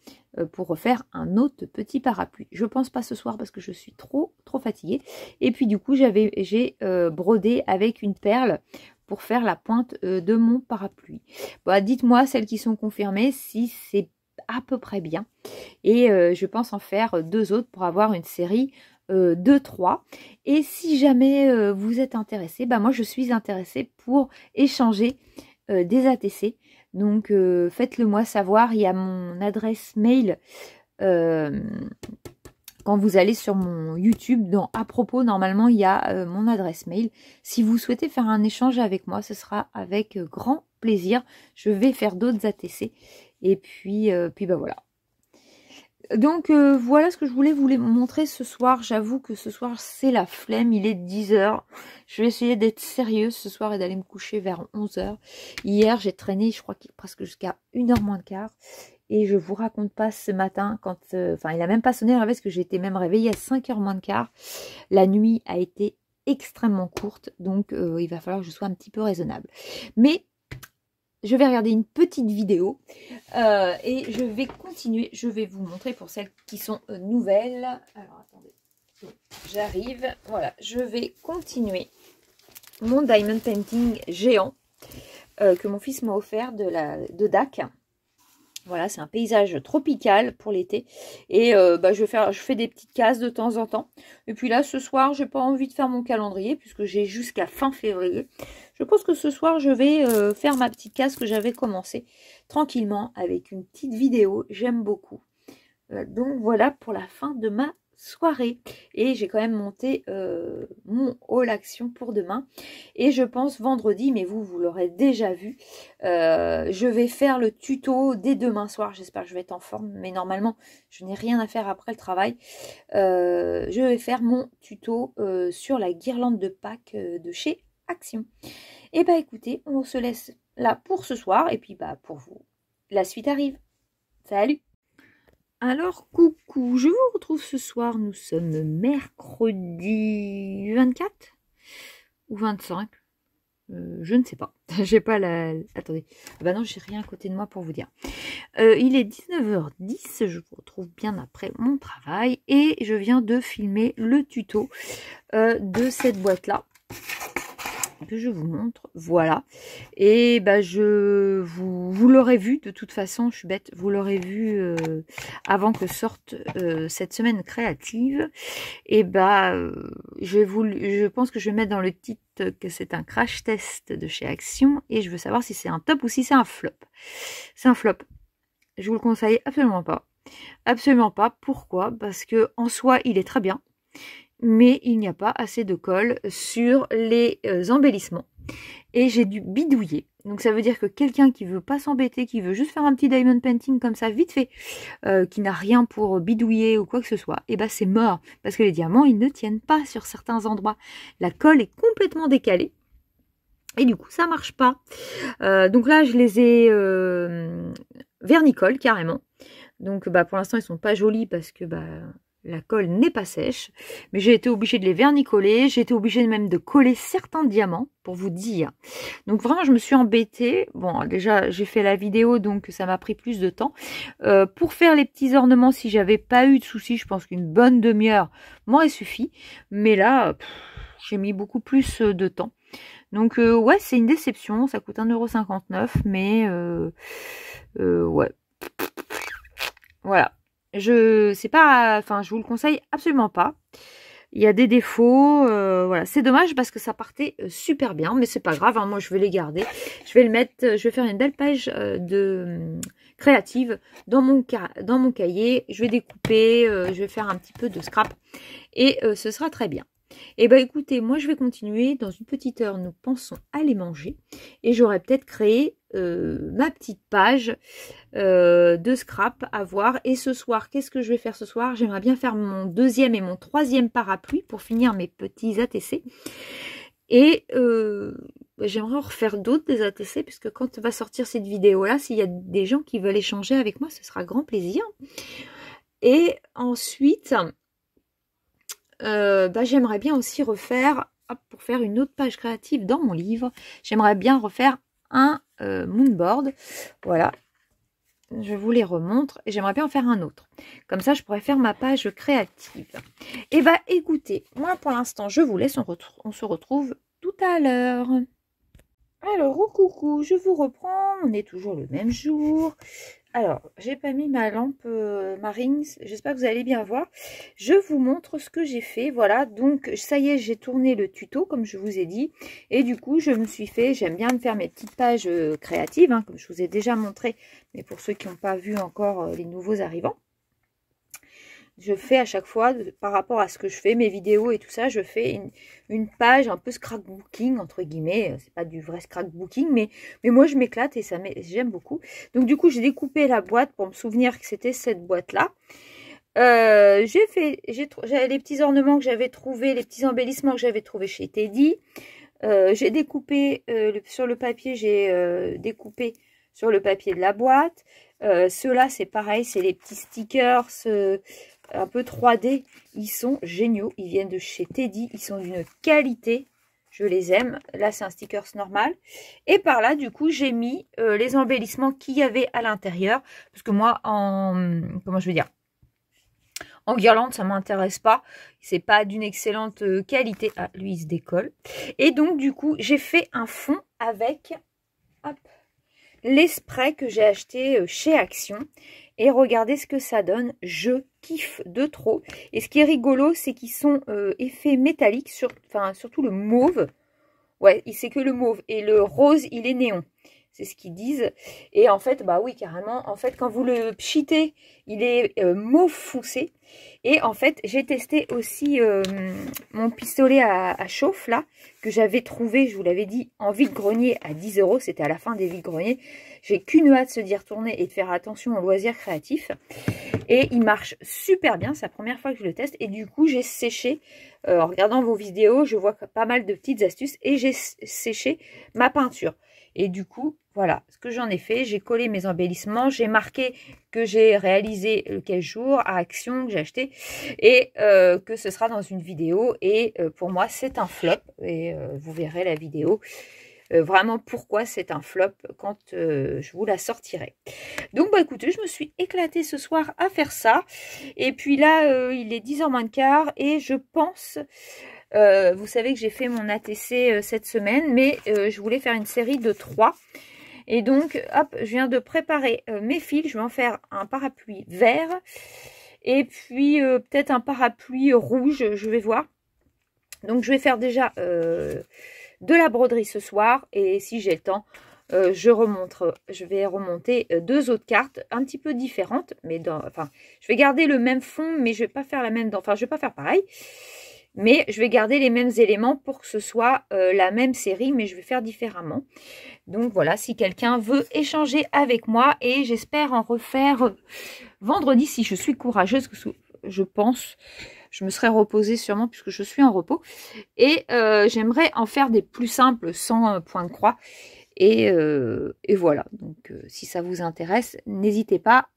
pour refaire un autre petit parapluie. Je pense pas ce soir parce que je suis trop fatiguée. Et puis du coup, j'ai brodé avec une perle pour faire la pointe de mon parapluie. Bah, dites-moi, celles qui sont confirmées, si c'est à peu près bien. Et je pense en faire 2 autres pour avoir une série de 3. Et si jamais vous êtes intéressé, bah moi je suis intéressée pour échanger des ATC. Donc faites-le moi savoir. Il y a mon adresse mail quand vous allez sur mon YouTube. À propos, normalement il y a mon adresse mail. Si vous souhaitez faire un échange avec moi, ce sera avec grand plaisir. Je vais faire d'autres ATC. Et puis bah voilà. Donc voilà ce que je voulais vous montrer ce soir. J'avoue que ce soir c'est la flemme, il est 10 h. Je vais essayer d'être sérieuse ce soir et d'aller me coucher vers 11 h. Hier j'ai traîné, je crois, presque jusqu'à 1 h moins le quart. Et je vous raconte pas ce matin quand... Enfin il a même pas sonné le réveil parce que j'ai été même réveillée à 5 h moins le quart. La nuit a été extrêmement courte, donc il va falloir que je sois un petit peu raisonnable. Mais... je vais regarder une petite vidéo et je vais continuer. Je vais vous montrer pour celles qui sont nouvelles. Alors, attendez. J'arrive. Voilà, je vais continuer mon diamond painting géant que mon fils m'a offert de DAC. Voilà, c'est un paysage tropical pour l'été. Et bah, je fais des petites cases de temps en temps. Et puis là, ce soir, j'ai pas envie de faire mon calendrier puisque j'ai jusqu'à fin février. Je pense que ce soir, je vais faire ma petite case que j'avais commencé tranquillement avec une petite vidéo. J'aime beaucoup. Donc voilà pour la fin de ma soirée. Et j'ai quand même monté mon haul action pour demain. Et je pense vendredi, mais vous l'aurez déjà vu, je vais faire le tuto dès demain soir. J'espère que je vais être en forme, mais normalement, je n'ai rien à faire après le travail. Je vais faire mon tuto sur la guirlande de Pâques de chez Action. Et bah écoutez, on se laisse là pour ce soir. Et puis bah pour vous, la suite arrive. Salut! Alors, coucou, je vous retrouve ce soir. Nous sommes mercredi 24 ou 25. Je ne sais pas. J'ai pas la... Attendez. Bah non, j'ai rien à côté de moi pour vous dire. Il est 19h10. Je vous retrouve bien après mon travail. Et je viens de filmer le tuto de cette boîte-là. Que je vous montre, voilà. Et bah vous l'aurez vu de toute façon, je suis bête, vous l'aurez vu avant que sorte cette semaine créative. Et bah je pense que je vais mettre dans le titre que c'est un crash test de chez Action et je veux savoir si c'est un top ou si c'est un flop. C'est un flop. Je vous le conseille absolument pas. Absolument pas. Pourquoi? Parce que en soi, il est très bien. Mais il n'y a pas assez de colle sur les embellissements. Et j'ai dû bidouiller. Donc ça veut dire que quelqu'un qui veut pas s'embêter, qui veut juste faire un petit diamond painting comme ça, vite fait, qui n'a rien pour bidouiller ou quoi que ce soit, et ben c'est mort. Parce que les diamants, ils ne tiennent pas sur certains endroits. La colle est complètement décalée. Et du coup, ça marche pas. Donc là, je les ai vernicole carrément. Donc bah pour l'instant, ils sont pas jolis parce que bah... la colle n'est pas sèche, mais j'ai été obligée de les vernicoller, j'ai été obligée même de coller certains diamants, pour vous dire. Donc vraiment, je me suis embêtée. Bon, déjà, j'ai fait la vidéo, donc ça m'a pris plus de temps. Pour faire les petits ornements, si j'avais pas eu de soucis, je pense qu'une bonne demi-heure m'aurait suffi. Mais là, j'ai mis beaucoup plus de temps. Donc ouais, c'est une déception, ça coûte 1,59 €, mais ouais. Voilà. Je vous le conseille absolument pas. Il y a des défauts, voilà, c'est dommage parce que ça partait super bien, mais c'est pas grave, hein, moi je vais les garder. Je vais le mettre, je vais faire une belle page créative dans mon cahier. Je vais découper, je vais faire un petit peu de scrap et ce sera très bien. Et bah écoutez, moi je vais continuer. Dans une petite heure, nous pensons aller manger. Et j'aurais peut-être créé ma petite page de scrap à voir. Et ce soir, qu'est-ce que je vais faire ce soir? J'aimerais bien faire mon deuxième et mon troisième parapluie pour finir mes petits ATC. Et j'aimerais en refaire d'autres des ATC, puisque quand va sortir cette vidéo-là, s'il y a des gens qui veulent échanger avec moi, ce sera grand plaisir. Et ensuite, j'aimerais bien aussi refaire, hop, pour faire une autre page créative dans mon livre, j'aimerais bien refaire un moonboard. Voilà, je vous les remontre et j'aimerais bien en faire un autre. Comme ça, je pourrais faire ma page créative. Et bah écoutez, moi pour l'instant, je vous laisse. On se retrouve tout à l'heure. Alors, coucou, je vous reprends. On est toujours le même jour. Alors, j'ai pas mis ma lampe marine. J'espère que vous allez bien voir. Je vous montre ce que j'ai fait. Voilà, donc ça y est, j'ai tourné le tuto comme je vous ai dit. Et du coup, je me suis fait, j'aime bien me faire mes petites pages créatives, hein, comme je vous ai déjà montré. Mais pour ceux qui n'ont pas vu encore les nouveaux arrivants. Je fais à chaque fois, par rapport à ce que je fais, mes vidéos et tout ça, je fais une page un peu scrapbooking, entre guillemets. C'est pas du vrai scrapbooking, mais moi, je m'éclate et ça j'aime beaucoup. Donc, du coup, j'ai découpé la boîte pour me souvenir que c'était cette boîte-là. J'ai les petits ornements que j'avais trouvés, les petits embellissements que j'avais trouvés chez Teddy. J'ai découpé sur le papier, j'ai découpé sur le papier de la boîte. Ceux-là, c'est pareil, c'est les petits stickers un peu 3D. Ils sont géniaux. Ils viennent de chez Teddy. Ils sont d'une qualité. Je les aime. Là, c'est un stickers normal. Et par là, du coup, j'ai mis les embellissements qu'il y avait à l'intérieur. Parce que moi, comment je veux dire, en guirlande, ça m'intéresse pas. C'est pas d'une excellente qualité. Ah, lui, il se décolle. Et donc, du coup, j'ai fait un fond avec les sprays que j'ai acheté chez Action. Et regardez ce que ça donne. Je kiffe de trop. Et ce qui est rigolo, c'est qu'ils sont effets métalliques, surtout le mauve. Ouais, c'est que le mauve. Et le rose, il est néon. C'est ce qu'ils disent. Et en fait, bah oui, carrément. En fait, quand vous le pchitez, il est mauve foncé. Et en fait, j'ai testé aussi mon pistolet à chauffe, là, que j'avais trouvé, je vous l'avais dit, en vide-grenier à 10 €. C'était à la fin des vides-greniers. J'ai qu'une hâte d'y retourner et de faire attention aux loisirs créatifs. Et il marche super bien. C'est la première fois que je le teste. Et du coup, j'ai séché, en regardant vos vidéos, je vois pas mal de petites astuces. Et j'ai séché ma peinture. Et du coup, voilà ce que j'en ai fait. J'ai collé mes embellissements. J'ai marqué que j'ai réalisé quel jour à Action, que j'ai acheté. Et que ce sera dans une vidéo. Et pour moi, c'est un flop. Et vous verrez la vidéo. Vraiment pourquoi c'est un flop quand je vous la sortirai. Donc bah écoutez, je me suis éclatée ce soir à faire ça. Et puis là, il est 10h moins le quart. Et je pense... vous savez que j'ai fait mon ATC cette semaine, mais je voulais faire une série de 3. Et donc, hop, je viens de préparer mes fils. Je vais en faire un parapluie vert. Et puis, peut-être un parapluie rouge, je vais voir. Donc, je vais faire déjà de la broderie ce soir. Et si j'ai le temps, je vais remonter 2 autres cartes un petit peu différentes. Mais je vais garder le même fond, mais je vais pas faire la même... Enfin, je vais pas faire pareil. Mais je vais garder les mêmes éléments pour que ce soit la même série, mais je vais faire différemment. Donc voilà, si quelqu'un veut échanger avec moi, et j'espère en refaire vendredi, si je suis courageuse, je pense, je me serai reposée sûrement puisque je suis en repos. Et j'aimerais en faire des plus simples, sans point de croix. Et voilà, donc si ça vous intéresse, n'hésitez pas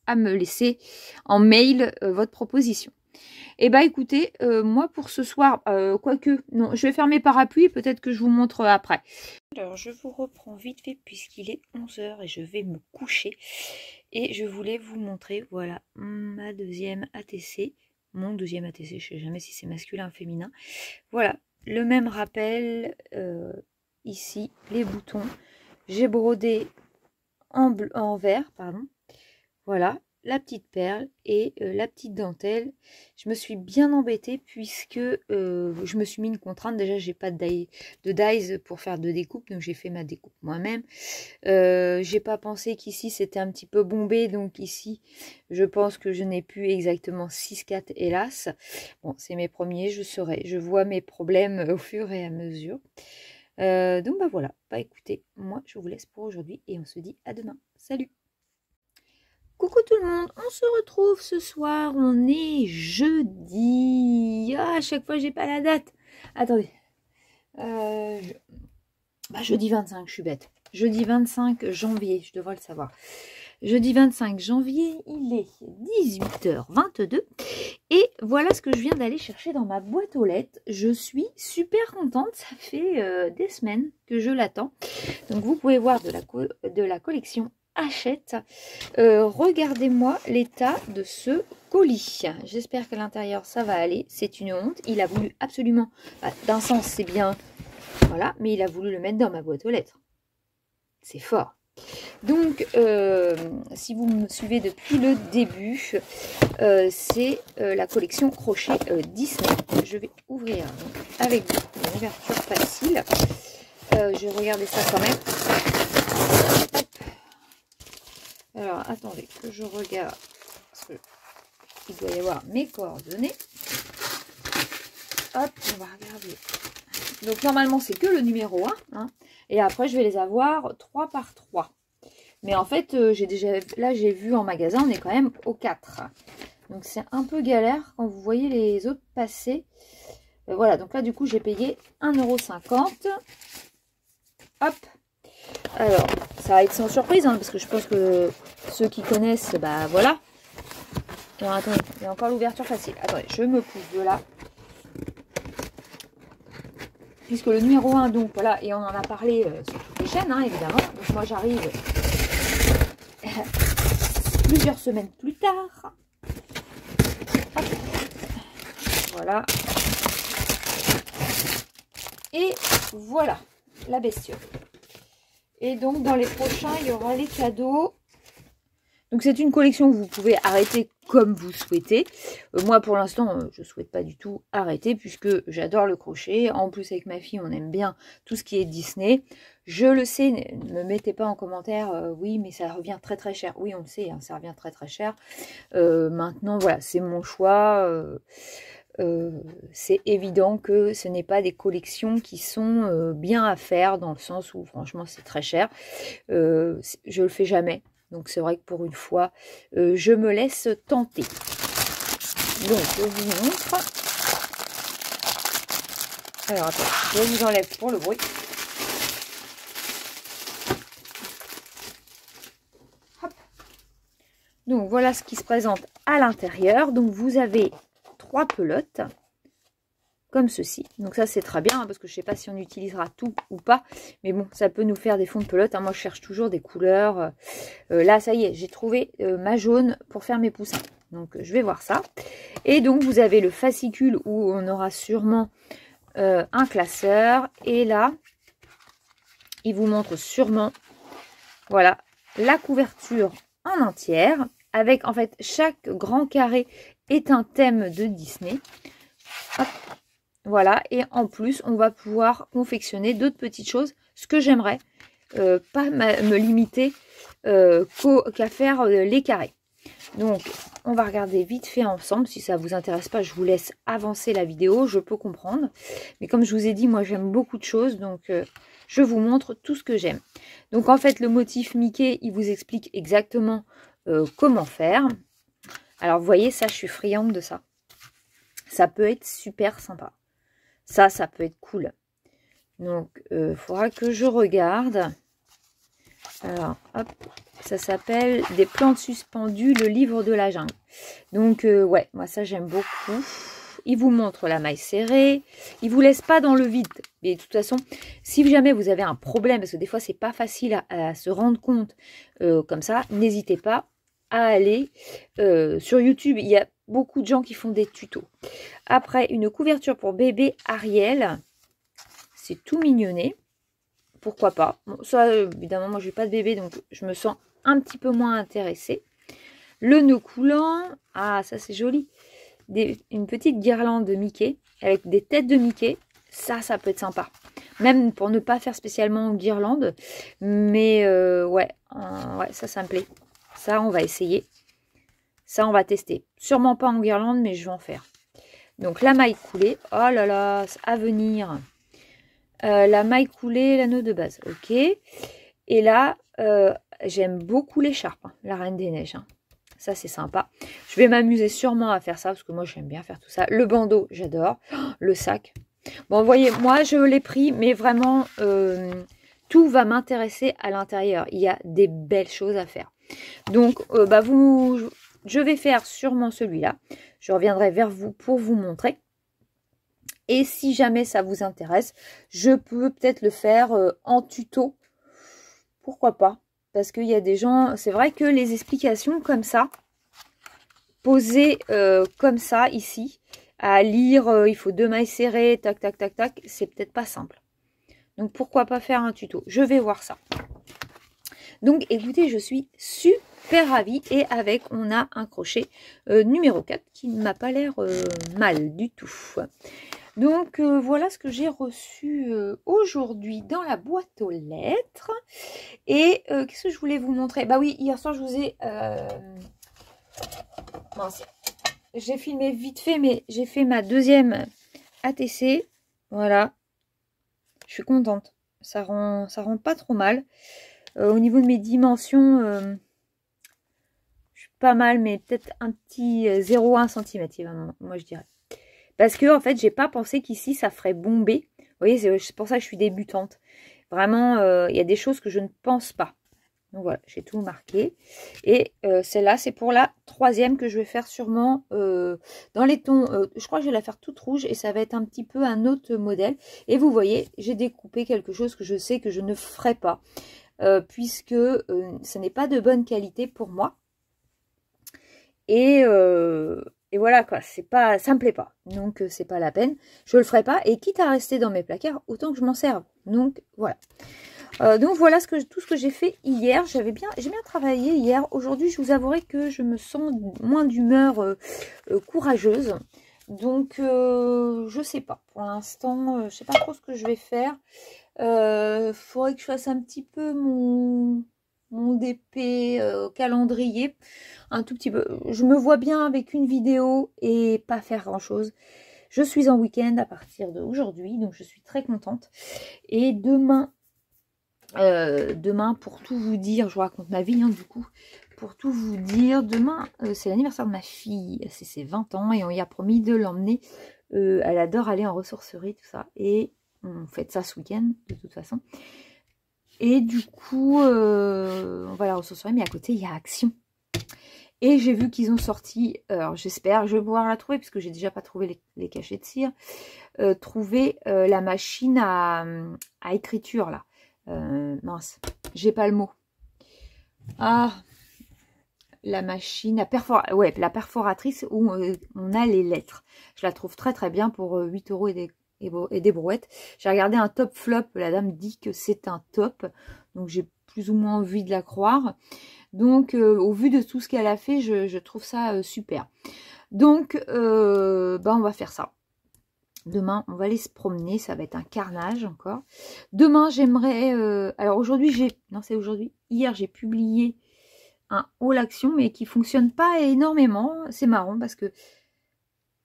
à me laisser en mail votre proposition. Et bah écoutez, moi pour ce soir, quoique, non, je vais faire mes parapluies, peut-être que je vous montre après. Alors je vous reprends vite fait puisqu'il est 11h et je vais me coucher. Et je voulais vous montrer, voilà, ma deuxième ATC, mon deuxième ATC, je ne sais jamais si c'est masculin ou féminin. Voilà, le même rappel, ici, les boutons. J'ai brodé en vert, pardon. Voilà. la petite perle et la petite dentelle. Je me suis bien embêtée puisque je me suis mis une contrainte. Déjà, j'ai pas de dies pour faire de découpe, donc j'ai fait ma découpe moi-même. J'ai pas pensé qu'ici c'était un petit peu bombé, donc ici je pense que je n'ai plus exactement 6/4 hélas. Bon, c'est mes premiers, je vois mes problèmes au fur et à mesure. Donc bah voilà, bah écoutez, moi je vous laisse pour aujourd'hui et on se dit à demain. Salut! Coucou tout le monde, on se retrouve ce soir, on est jeudi. Ah, à chaque fois j'ai pas la date. Attendez. Jeudi 25, je suis bête. Jeudi 25 janvier, je devrais le savoir. Jeudi 25 janvier, il est 18h22. Et voilà ce que je viens d'aller chercher dans ma boîte aux lettres. Je suis super contente, ça fait des semaines que je l'attends. Donc vous pouvez voir de la collection Hachette. Regardez-moi l'état de ce colis. J'espère qu'à l'intérieur ça va aller. C'est une honte. Il a voulu absolument, d'un sens c'est bien, voilà, mais il a voulu le mettre dans ma boîte aux lettres. C'est fort. Donc, si vous me suivez depuis le début, c'est la collection crochet Disney. Je vais ouvrir avec vous une ouverture facile. Je vais regarder ça quand même. Hop. Alors, attendez que je regarde, parce qu'il doit y avoir mes coordonnées. Hop, on va regarder. Donc, normalement, c'est que le numéro 1. Hein, et après, je vais les avoir 3 par 3. Mais en fait, j'ai vu en magasin, on est quand même au 4. Donc, c'est un peu galère quand vous voyez les autres passer. Voilà, donc là, du coup, j'ai payé 1,50 €. Hop. Alors, ça va être sans surprise, hein, parce que je pense que ceux qui connaissent, bah voilà. Alors, attendez, il y a encore l'ouverture facile. Attendez, je me pousse de là. Puisque le numéro 1, donc voilà, et on en a parlé sur toutes les chaînes, hein, évidemment. Donc moi, j'arrive plusieurs semaines plus tard. Hop. Voilà. Et voilà, la bestiole. Et donc, dans les prochains, il y aura les cadeaux. Donc, c'est une collection que vous pouvez arrêter comme vous souhaitez. Moi, pour l'instant, je ne souhaite pas du tout arrêter puisque j'adore le crochet. En plus, avec ma fille, on aime bien tout ce qui est Disney. Je le sais, ne me mettez pas en commentaire, oui, mais ça revient très très cher. Oui, on le sait, hein, ça revient très très cher. Maintenant, voilà, c'est mon choix. C'est évident que ce n'est pas des collections qui sont bien à faire dans le sens où, franchement, c'est très cher. Je le fais jamais. Donc, c'est vrai que pour une fois, je me laisse tenter. Donc, je vous montre. Alors, attends, je vous enlève pour le bruit. Hop. Donc, voilà ce qui se présente à l'intérieur. Donc, vous avez 3 pelotes. Comme ceci. Donc ça c'est très bien hein, parce que je ne sais pas si on utilisera tout ou pas. Mais bon, ça peut nous faire des fonds de pelote. Hein. Moi je cherche toujours des couleurs. Là ça y est, j'ai trouvé ma jaune pour faire mes poussins. Donc je vais voir ça. Et donc vous avez le fascicule où on aura sûrement un classeur. Et là, il vous montre sûrement, voilà, la couverture en entière. Avec en fait chaque grand carré est un thème de Disney. Hop. Voilà, et en plus, on va pouvoir confectionner d'autres petites choses. Ce que j'aimerais, pas me limiter qu'à faire les carrés. Donc, on va regarder vite fait ensemble. Si ça ne vous intéresse pas, je vous laisse avancer la vidéo. Je peux comprendre. Mais comme je vous ai dit, moi, j'aime beaucoup de choses. Donc, je vous montre tout ce que j'aime. Donc, en fait, le motif Mickey, il vous explique exactement comment faire. Alors, vous voyez, ça, je suis friande de ça. Ça peut être super sympa. Ça peut être cool. Donc, il faudra que je regarde. Alors, hop, ça s'appelle « Des plantes suspendues, le livre de la jungle ». Donc, ouais, moi ça j'aime beaucoup. Il vous montre la maille serrée. Il vous laisse pas dans le vide. Mais de toute façon, si jamais vous avez un problème, parce que des fois c'est pas facile à se rendre compte comme ça, n'hésitez pas à aller sur YouTube. Il y a beaucoup de gens qui font des tutos. Après, une couverture pour bébé Ariel. C'est tout mignonné. Pourquoi pas. Bon, ça, évidemment, moi, je n'ai pas de bébé, donc je me sens un petit peu moins intéressée. Le nœud coulant, ah ça c'est joli. Une petite guirlande de Mickey avec des têtes de Mickey, ça peut être sympa. Même pour ne pas faire spécialement guirlande, mais ouais, ça me plaît. Ça on va essayer. Ça on va tester. Sûrement pas en guirlande, mais je vais en faire. Donc la maille coulée, oh là là, à venir. La maille coulée, l'anneau de base, ok. Et là, j'aime beaucoup l'écharpe, hein, la Reine des Neiges. Hein. Ça, c'est sympa. Je vais m'amuser sûrement à faire ça, parce que moi, j'aime bien faire tout ça. Le bandeau, j'adore. Oh, le sac. Bon, vous voyez, moi, je l'ai pris, mais vraiment, tout va m'intéresser à l'intérieur. Il y a des belles choses à faire. Donc, je vais faire sûrement celui-là. Je reviendrai vers vous pour vous montrer. Et si jamais ça vous intéresse, je peux peut-être le faire en tuto. Pourquoi pas? Parce qu'il y a des gens... C'est vrai que les explications comme ça, posées comme ça, ici, à lire, il faut 2 mailles serrées, tac, tac, tac, tac, c'est peut-être pas simple. Donc, pourquoi pas faire un tuto? Je vais voir ça. Donc, écoutez, je suis super ravie. Et avec, on a un crochet numéro 4 qui ne m'a pas l'air mal du tout. Donc, voilà ce que j'ai reçu aujourd'hui dans la boîte aux lettres. Et qu'est-ce que je voulais vous montrer? Bah oui, hier soir, je vous ai... mince. J'ai filmé vite fait, mais j'ai fait ma deuxième ATC. Voilà. Je suis contente. Ça rend pas trop mal. Au niveau de mes dimensions, je suis pas mal, mais peut-être un petit 0,1 cm, moi je dirais. Parce que en fait, j'ai pas pensé qu'ici, ça ferait bomber. Vous voyez, c'est pour ça que je suis débutante. Vraiment, il y a des choses que je ne pense pas. Donc voilà, j'ai tout marqué. Et celle-là, c'est pour la 3e que je vais faire sûrement dans les tons. Je crois que je vais la faire toute rouge et ça va être un petit peu un autre modèle. Et vous voyez, j'ai découpé quelque chose que je sais que je ne ferai pas. Puisque ce n'est pas de bonne qualité pour moi. Et voilà quoi, ça me plaît pas. Donc c'est pas la peine. Je le ferai pas. Et quitte à rester dans mes placards, autant que je m'en serve. Donc voilà. Donc voilà tout ce que j'ai fait hier. J'ai bien travaillé hier. Aujourd'hui, je vous avouerai que je me sens moins d'humeur courageuse. Donc je sais pas. Pour l'instant, je sais pas trop ce que je vais faire. Faudrait que je fasse un petit peu mon DP calendrier. Un tout petit peu. Je me vois bien avec une vidéo et pas faire grand chose. Je suis en week-end à partir d'aujourd'hui, donc je suis très contente. Et demain, pour tout vous dire, je vous raconte ma vie, hein, du coup. Pour tout vous dire, demain, c'est l'anniversaire de ma fille. C'est ses 20 ans et on y a promis de l'emmener. Elle adore aller en ressourcerie, tout ça. Et on fait ça ce week-end, de toute façon. Et du coup, on va à la ressourcerie, mais à côté, il y a Action. Et j'ai vu qu'ils ont sorti, alors j'espère, je vais pouvoir la trouver, puisque j'ai déjà pas trouvé les cachets de cire, trouver la machine à écriture, là. Mince, j'ai pas le mot. Ah, la machine à ouais, la perforatrice où on a les lettres. Je la trouve très très bien pour 8 € et des brouettes. J'ai regardé un top flop, la dame dit que c'est un top, donc j'ai plus ou moins envie de la croire. Donc au vu de tout ce qu'elle a fait, je trouve ça super. Donc on va faire ça. Demain, on va aller se promener, ça va être un carnage encore. Demain, j'aimerais... alors aujourd'hui, non, c'est aujourd'hui. Hier, j'ai publié un haul action, mais qui fonctionne pas énormément. C'est marrant parce que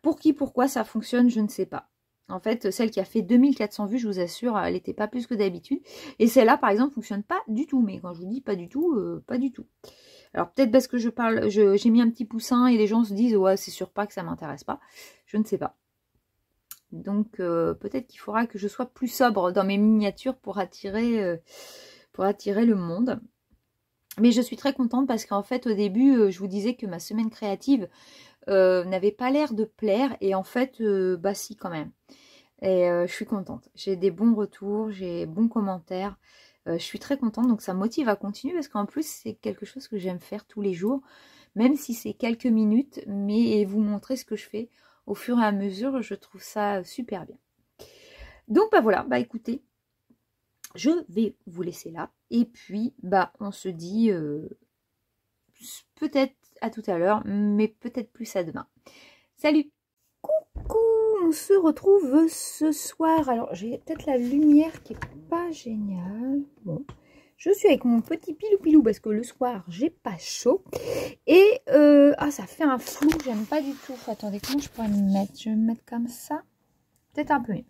pour qui, pourquoi ça fonctionne, je ne sais pas. En fait, celle qui a fait 2400 vues, je vous assure, elle n'était pas plus que d'habitude. Et celle-là, par exemple, fonctionne pas du tout. Mais quand je vous dis pas du tout, pas du tout. Alors peut-être parce que j'ai mis un petit poussin et les gens se disent, ouais, c'est sûr pas que ça m'intéresse pas. Je ne sais pas. Donc peut-être qu'il faudra que je sois plus sobre dans mes miniatures pour attirer le monde. Mais je suis très contente parce qu'en fait au début je vous disais que ma semaine créative n'avait pas l'air de plaire. Et en fait bah si quand même. Et je suis contente. J'ai des bons retours, j'ai bons commentaires. Je suis très contente, donc ça me motive à continuer parce qu'en plus c'est quelque chose que j'aime faire tous les jours. Même si c'est quelques minutes, mais vous montrer ce que je fais au fur et à mesure, je trouve ça super bien. Donc, bah voilà, bah écoutez, je vais vous laisser là. Et puis, bah on se dit peut-être à tout à l'heure, mais peut-être plus à demain. Salut! Coucou! On se retrouve ce soir. Alors, j'ai peut-être la lumière qui est pas géniale. Bon, je suis avec mon petit pilou parce que le soir, j'ai pas chaud. Et, ça fait un flou, j'aime pas du tout. Attendez, comment je pourrais me mettre? Je vais me mettre comme ça. Peut-être un peu mieux.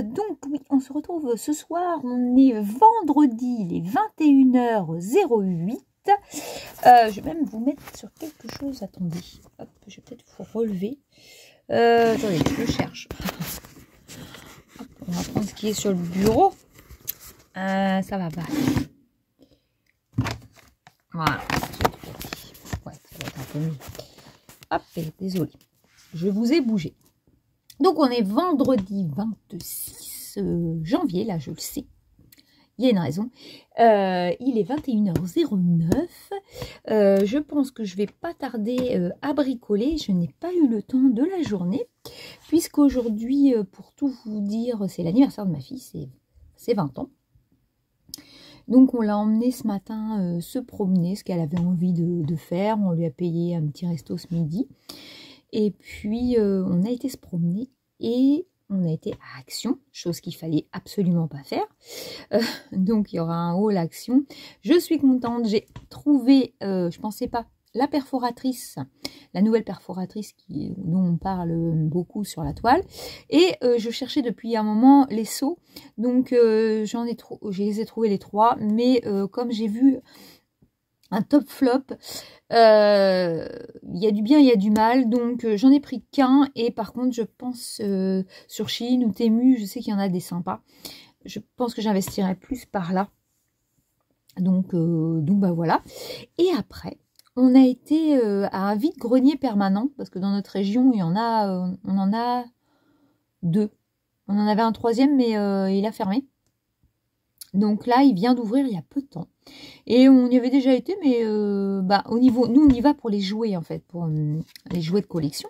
Donc, oui, on se retrouve ce soir. On est vendredi, il est 21h08. Je vais même vous mettre sur quelque chose. Attendez, hop, je vais peut-être vous relever. Attendez, je cherche. Hop, on va prendre ce qui est sur le bureau. Ça va pas. Voilà. Ouais, ça va être un peu mieux. Hop, désolé. Je vous ai bougé. Donc, on est vendredi 26 janvier. Là, je le sais. Il y a une raison. Il est 21h09. Je pense que je vais pas tarder à bricoler. Je n'ai pas eu le temps de la journée. Puisqu'aujourd'hui, pour tout vous dire, c'est l'anniversaire de ma fille. C'est 20 ans. Donc, on l'a emmenée ce matin se promener, ce qu'elle avait envie de faire. On lui a payé un petit resto ce midi. Et puis, on a été se promener et on a été à Action, chose qu'il fallait absolument pas faire. Donc, il y aura un haul Action. Je suis contente. J'ai trouvé, je pensais pas, la perforatrice, la nouvelle perforatrice dont on parle beaucoup sur la toile. Et je cherchais depuis un moment les seaux. Donc, je les ai trouvés les 3. Mais comme j'ai vu un top flop, il y a du bien, il y a du mal, donc j'en ai pris qu'un. Et par contre, je pense sur Shein ou Temu, je sais qu'il y en a des sympas. Je pense que j'investirai plus par là. Donc bah voilà. Et après, on a été à un vide-grenier permanent, parce que dans notre région, il y en a, on en a 2. On en avait un 3e, mais il a fermé. Donc là, il vient d'ouvrir il y a peu de temps. Et on y avait déjà été, mais au niveau, nous on y va pour les jouets en fait, pour les jouets de collection.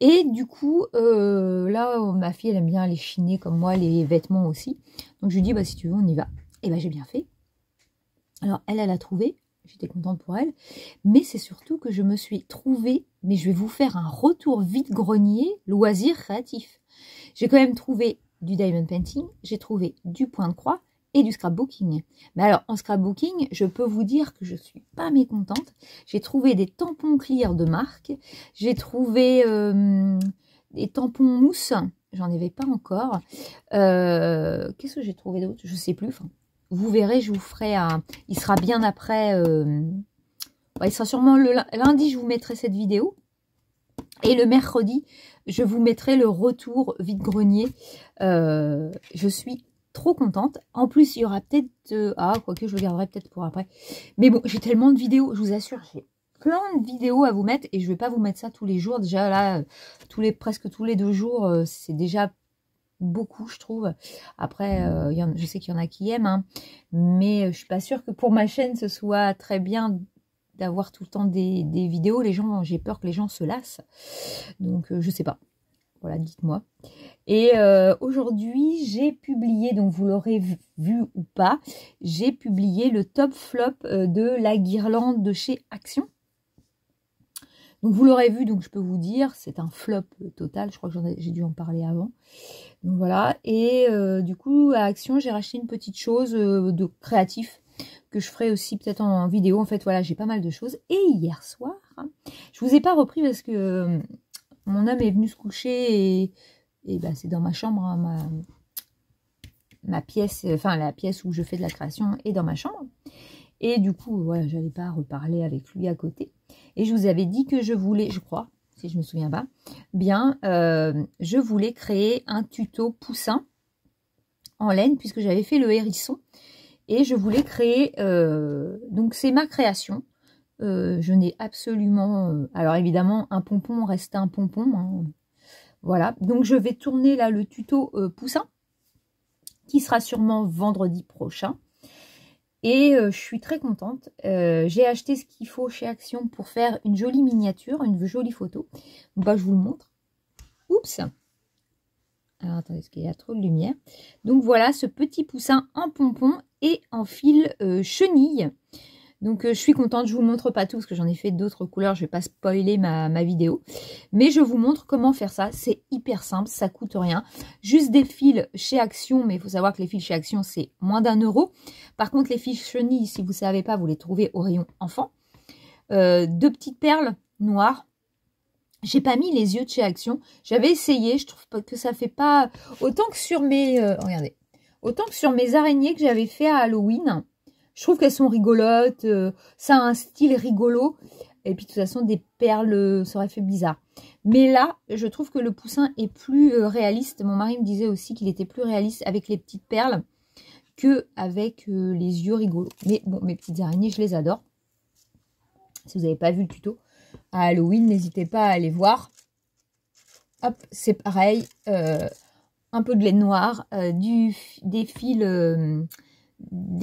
Et du coup, là, ma fille elle aime bien les chiner comme moi, les vêtements aussi. Donc je lui dis, bah si tu veux, on y va. Et bah j'ai bien fait. Alors elle a trouvé, j'étais contente pour elle. Mais c'est surtout que je me suis trouvée, mais je vais vous faire un retour vide-grenier, loisir créatif. J'ai quand même trouvé du diamond painting, j'ai trouvé du point de croix, et du scrapbooking. Mais alors, en scrapbooking, je peux vous dire que je ne suis pas mécontente. J'ai trouvé des tampons clear de marque. J'ai trouvé des tampons mousse. J'en avais pas encore. Qu'est-ce que j'ai trouvé d'autre? Je ne sais plus. Enfin, vous verrez, je vous ferai un... Il sera bien après... il sera sûrement le lundi, je vous mettrai cette vidéo. Et le mercredi, je vous mettrai le retour vide-grenier. Je suis trop contente. En plus, il y aura peut-être... quoique je le garderai peut-être pour après. Mais bon, j'ai tellement de vidéos, je vous assure, j'ai plein de vidéos à vous mettre. Et je ne vais pas vous mettre ça tous les jours. Déjà là, presque tous les 2 jours, c'est déjà beaucoup, je trouve. Après, je sais qu'il y en a qui aiment. Hein, mais je ne suis pas sûre que pour ma chaîne, ce soit très bien d'avoir tout le temps des vidéos. J'ai peur que les gens se lassent. Donc, je sais pas. Voilà, dites-moi. Et aujourd'hui, j'ai publié, donc vous l'aurez vu ou pas, j'ai publié le top flop de la guirlande de chez Action. Donc vous l'aurez vu, donc je peux vous dire, c'est un flop total. Je crois que j'ai dû en parler avant. Donc voilà. Et du coup, à Action, j'ai racheté une petite chose de créatif que je ferai aussi peut-être en vidéo. En fait, voilà, j'ai pas mal de choses. Et hier soir, je vous ai pas repris parce que mon homme est venu se coucher et bah, c'est dans ma chambre, hein, ma pièce, enfin la pièce où je fais de la création est dans ma chambre. Et du coup, voilà, j'allais pas reparler avec lui à côté. Et je vous avais dit que je voulais, je crois, si je me souviens pas, bien, je voulais créer un tuto poussin en laine puisque j'avais fait le hérisson. Et je voulais créer, donc c'est ma création. Je n'ai absolument... alors évidemment, un pompon reste un pompon. Hein. Voilà, donc je vais tourner là le tuto poussin, qui sera sûrement vendredi prochain. Et je suis très contente. J'ai acheté ce qu'il faut chez Action pour faire une jolie miniature, une jolie photo. Bah, je vous le montre. Oups. Alors attendez, parce qu'il y a trop de lumière. Donc voilà, ce petit poussin en pompon et en fil chenille. Donc je suis contente, je vous montre pas tout parce que j'en ai fait d'autres couleurs, je vais pas spoiler ma vidéo. Mais je vous montre comment faire ça, c'est hyper simple, ça coûte rien. Juste des fils chez Action, mais il faut savoir que les fils chez Action c'est moins d'1 €. Par contre les fils chenilles, si vous savez pas, vous les trouvez au rayon enfant. 2 petites perles noires. J'ai pas mis les yeux de chez Action, j'avais essayé, je trouve pas que ça fait pas... Autant que sur mes... regardez, autant que sur mes araignées que j'avais fait à Halloween. Je trouve qu'elles sont rigolotes, ça a un style rigolo. Et puis de toute façon, des perles, ça aurait fait bizarre. Mais là, je trouve que le poussin est plus réaliste. Mon mari me disait aussi qu'il était plus réaliste avec les petites perles que avec les yeux rigolos. Mais bon, mes petites araignées, je les adore. Si vous n'avez pas vu le tuto à Halloween, n'hésitez pas à aller voir. Hop, c'est pareil. Un peu de laine noire, des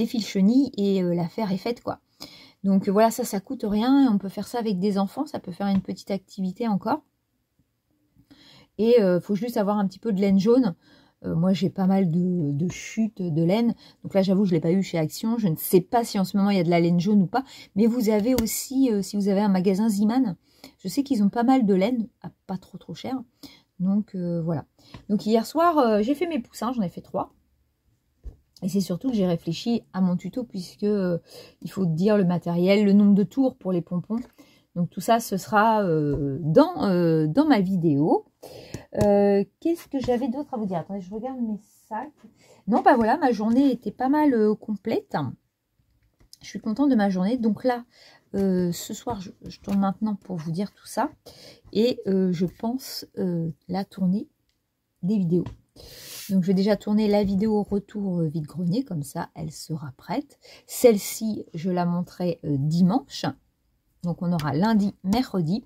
fils chenilles et l'affaire est faite quoi. Donc voilà, ça coûte rien, on peut faire ça avec des enfants, ça peut faire une petite activité encore. Et faut juste avoir un petit peu de laine jaune. Moi j'ai pas mal de chutes de laine, donc là j'avoue je l'ai pas eu chez Action, je ne sais pas si en ce moment il y a de la laine jaune ou pas, mais vous avez aussi, si vous avez un magasin Ziman, je sais qu'ils ont pas mal de laine, à pas trop cher. Donc voilà. Donc hier soir, j'ai fait mes poussins, j'en ai fait 3. Et c'est surtout que j'ai réfléchi à mon tuto puisque il faut dire le matériel, le nombre de tours pour les pompons. Donc tout ça, ce sera dans ma vidéo. Qu'est-ce que j'avais d'autre à vous dire? Attendez, je regarde mes sacs. Non, bah voilà, ma journée était pas mal complète. Je suis contente de ma journée. Donc là, ce soir, je tourne maintenant pour vous dire tout ça. Et je pense la tournée des vidéos. Donc je vais déjà tourner la vidéo retour vide-grenier, comme ça elle sera prête. Celle-ci, je la montrerai dimanche. Donc on aura lundi, mercredi.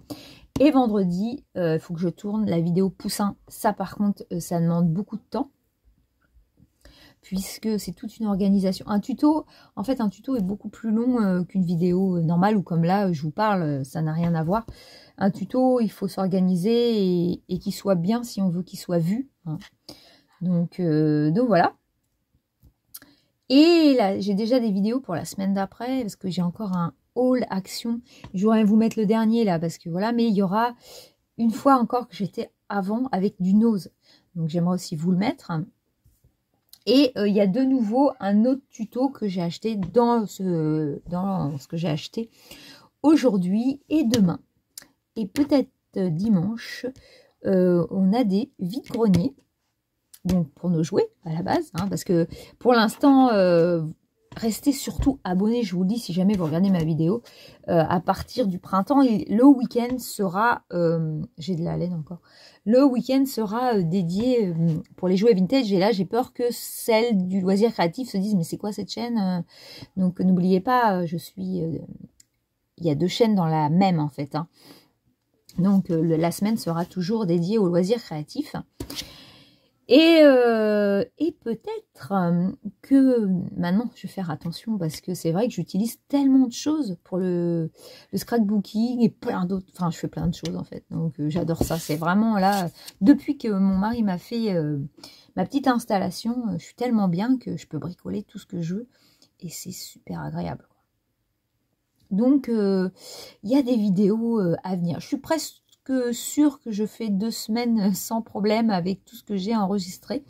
Et vendredi, il faut que je tourne la vidéo poussin. Ça par contre, ça demande beaucoup de temps. Puisque c'est toute une organisation. Un tuto, en fait un tuto est beaucoup plus long qu'une vidéo normale. Ou comme là, je vous parle, ça n'a rien à voir. Un tuto, il faut s'organiser et qu'il soit bien si on veut qu'il soit vu. Hein. Donc voilà. Et là, j'ai déjà des vidéos pour la semaine d'après, parce que j'ai encore un haul Action. Je voudrais vous mettre le dernier là, parce que voilà, mais il y aura une fois encore que j'étais avant avec du nose. Donc j'aimerais aussi vous le mettre. Et il y a de nouveau un autre tuto que j'ai acheté dans ce que j'ai acheté aujourd'hui et demain. Et peut-être dimanche, on a des vide-greniers. Donc pour nos jouets à la base, hein, parce que pour l'instant, restez surtout abonnés, je vous le dis si jamais vous regardez ma vidéo, à partir du printemps, le week-end sera, j'ai de la laine encore, le week-end sera dédié pour les jouets vintage, et là j'ai peur que celles du loisir créatif se disent mais c'est quoi cette chaîne, donc n'oubliez pas, il y a 2 chaînes dans la même en fait, hein. Donc la semaine sera toujours dédiée au loisir créatif. Et peut-être que maintenant je vais faire attention parce que c'est vrai que j'utilise tellement de choses pour le scrapbooking et plein d'autres, enfin je fais plein de choses en fait, donc j'adore ça. C'est vraiment là, depuis que mon mari m'a fait ma petite installation, je suis tellement bien que je peux bricoler tout ce que je veux et c'est super agréable. Donc il y a des vidéos à venir, je suis presque sûr que je fais 2 semaines sans problème avec tout ce que j'ai enregistré.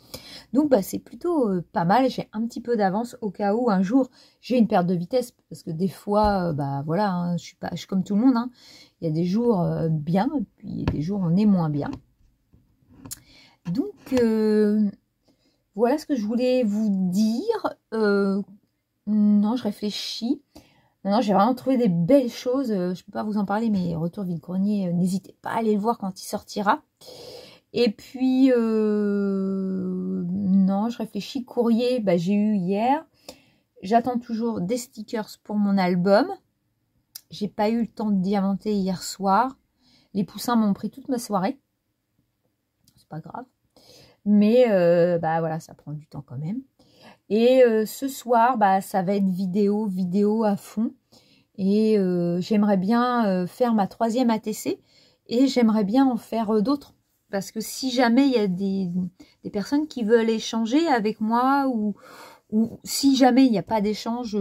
Donc bah, c'est plutôt pas mal. J'ai un petit peu d'avance au cas où un jour j'ai une perte de vitesse. Parce que des fois, bah voilà, hein, je suis comme tout le monde. Hein. Il y a des jours bien, et puis des jours on est moins bien. Donc voilà ce que je voulais vous dire. Non, je réfléchis. Non, j'ai vraiment trouvé des belles choses. Je ne peux pas vous en parler, mais retour vide-grenier, n'hésitez pas à aller le voir quand il sortira. Et puis, non, je réfléchis. Courrier, bah, j'ai eu hier. J'attends toujours des stickers pour mon album. J'ai pas eu le temps de diamanter hier soir. Les poussins m'ont pris toute ma soirée. C'est pas grave. Mais, bah voilà, ça prend du temps quand même. Et ce soir, bah, ça va être vidéo à fond. Et j'aimerais bien faire ma 3e ATC. Et j'aimerais bien en faire d'autres. Parce que si jamais il y a des personnes qui veulent échanger avec moi ou ou si jamais il n'y a pas d'échange,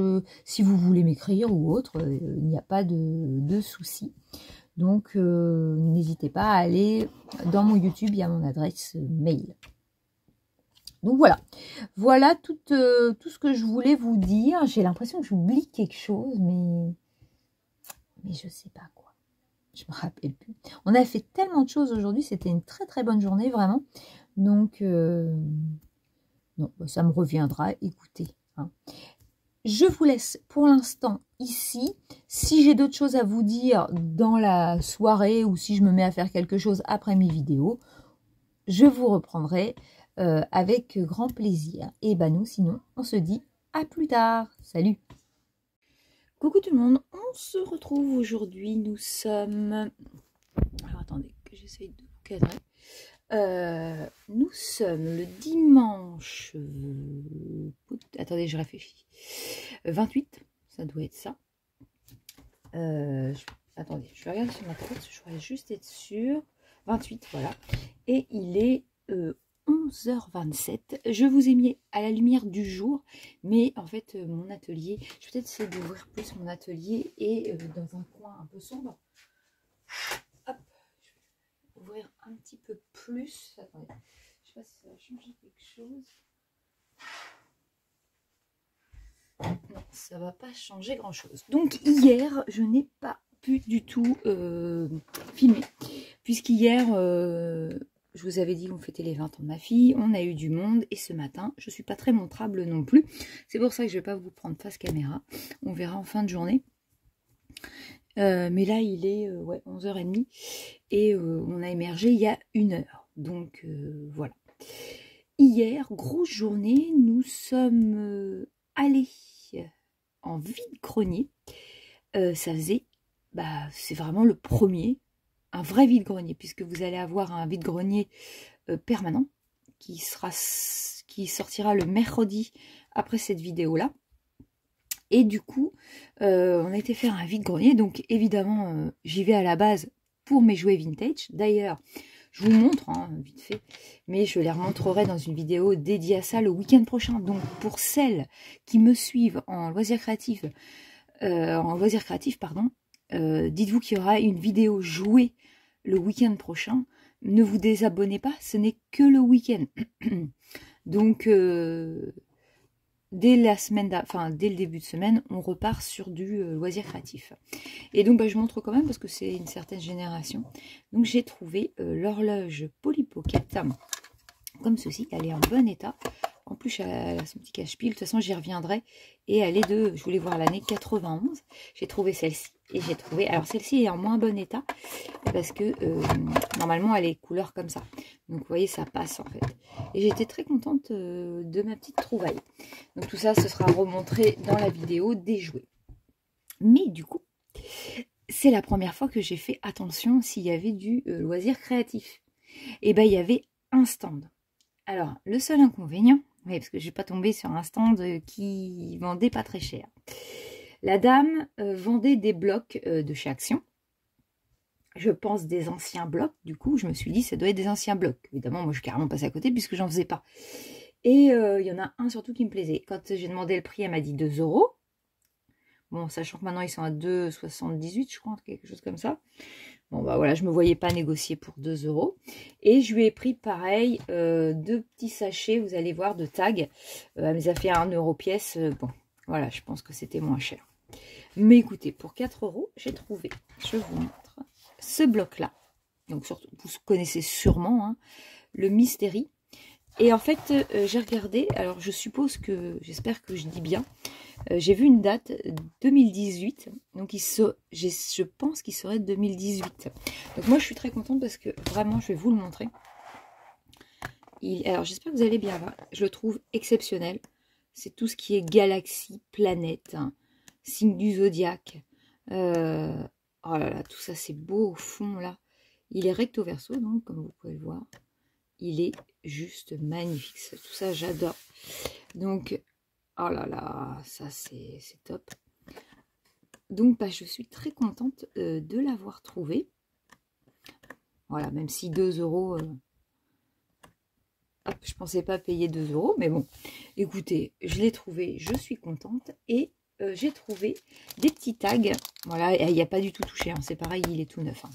si vous voulez m'écrire ou autre, il n'y a pas de souci. Donc, n'hésitez pas à aller dans mon YouTube, il y a mon adresse mail. Donc voilà, voilà tout ce que je voulais vous dire. J'ai l'impression que j'oublie quelque chose, mais je sais pas quoi. Je me rappelle plus. On a fait tellement de choses aujourd'hui, c'était une très très bonne journée, vraiment. Donc, non, ça me reviendra, écoutez. Hein. Je vous laisse pour l'instant ici. Si j'ai d'autres choses à vous dire dans la soirée ou si je me mets à faire quelque chose après mes vidéos, je vous reprendrai avec grand plaisir. Et ben nous, sinon, on se dit à plus tard. Salut! Coucou tout le monde, on se retrouve aujourd'hui. Nous sommes... Alors attendez, que j'essaye de vous cadrer. Nous sommes le dimanche... Attendez, je réfléchis. 28, ça doit être ça. Attendez, je vais regarder sur ma tête, je voudrais juste être sûre. 28, voilà. Et il est 11h27. Je vous ai mis à la lumière du jour, mais en fait, mon atelier, je vais peut-être essayer d'ouvrir plus mon atelier et dans un coin un peu sombre. Hop, je vais ouvrir un petit peu plus. Attendez, je sais pas si ça va changer quelque chose. Non, ça va pas changer grand chose. Donc hier, je n'ai pas pu du tout filmer, puisqu'hier, je vous avais dit qu'on fêtait les 20 ans de ma fille, on a eu du monde, et ce matin, je suis pas très montrable non plus. C'est pour ça que je vais pas vous prendre face caméra, on verra en fin de journée. Mais là, il est ouais, 11h30, et on a émergé il y a 1 heure. Donc voilà. Hier, grosse journée, nous sommes allés en vide-grenier. Ça faisait, c'est vraiment le premier, un vrai vide-grenier, puisque vous allez avoir un vide-grenier permanent qui sortira le mercredi après cette vidéo-là. Et du coup, on a été faire un vide-grenier. Donc évidemment, j'y vais à la base pour mes jouets vintage. D'ailleurs, je vous montre, hein, vite fait, mais je les remontrerai dans une vidéo dédiée à ça le week-end prochain. Donc pour celles qui me suivent en loisirs créatifs, dites-vous qu'il y aura une vidéo jouée le week-end prochain. Ne vous désabonnez pas, ce n'est que le week-end. Donc dès le début de semaine, on repart sur du loisir créatif. Et donc je montre quand même parce que c'est une certaine génération. Donc j'ai trouvé l'horloge Polly Pocket comme ceci. Elle est en bon état. En plus, elle a son petit cache-pile. De toute façon, j'y reviendrai. Et elle est de, je voulais voir l'année 91. J'ai trouvé celle-ci. Et j'ai trouvé, alors celle-ci est en moins bon état. Parce que normalement, elle est couleur comme ça. Donc, vous voyez, ça passe en fait. Et j'étais très contente de ma petite trouvaille. Donc, tout ça, ce sera remontré dans la vidéo des jouets. Mais du coup, c'est la première fois que j'ai fait attention s'il y avait du loisir créatif. Et ben, il y avait un stand. Alors, le seul inconvénient, oui, parce que je n'ai pas tombé sur un stand qui vendait pas très cher. La dame vendait des blocs de chez Action. Je pense des anciens blocs. Du coup, je me suis dit, ça doit être des anciens blocs. Évidemment, moi, je suis carrément passée à côté puisque j'en faisais pas. Et il y en a un surtout qui me plaisait. Quand j'ai demandé le prix, elle m'a dit 2 €. Bon, sachant que maintenant, ils sont à 2,78, je crois, quelque chose comme ça. Bon, bah voilà, je ne me voyais pas négocier pour 2 €. Et je lui ai pris, pareil, 2 petits sachets, vous allez voir, de tag. Elle me les a fait à 1 € pièce. Bon, voilà, je pense que c'était moins cher. Mais écoutez, pour 4 €, j'ai trouvé, je vous montre, ce bloc-là. Donc, surtout, vous connaissez sûrement, hein, le Mystery. Et en fait, j'ai regardé, alors je suppose que, j'espère que je dis bien, j'ai vu une date 2018, donc je pense qu'il serait 2018. Donc moi je suis très contente parce que vraiment je vais vous le montrer. Alors j'espère que vous allez bien voir, je le trouve exceptionnel. C'est tout ce qui est galaxie, planète, hein, signe du zodiaque. Oh là là, tout ça c'est beau au fond là. Il est recto verso donc comme vous pouvez le voir. Il est juste magnifique. Tout ça j'adore. Donc oh là là, ça c'est top. Donc je suis très contente de l'avoir trouvé. Voilà, même si 2 €, hop, Je pensais pas payer 2 €, mais bon, écoutez, je l'ai trouvé, je suis contente. Et j'ai trouvé des petits tags. Voilà, il n'y a pas du tout touché, hein, c'est pareil, il est tout neuf. Hein.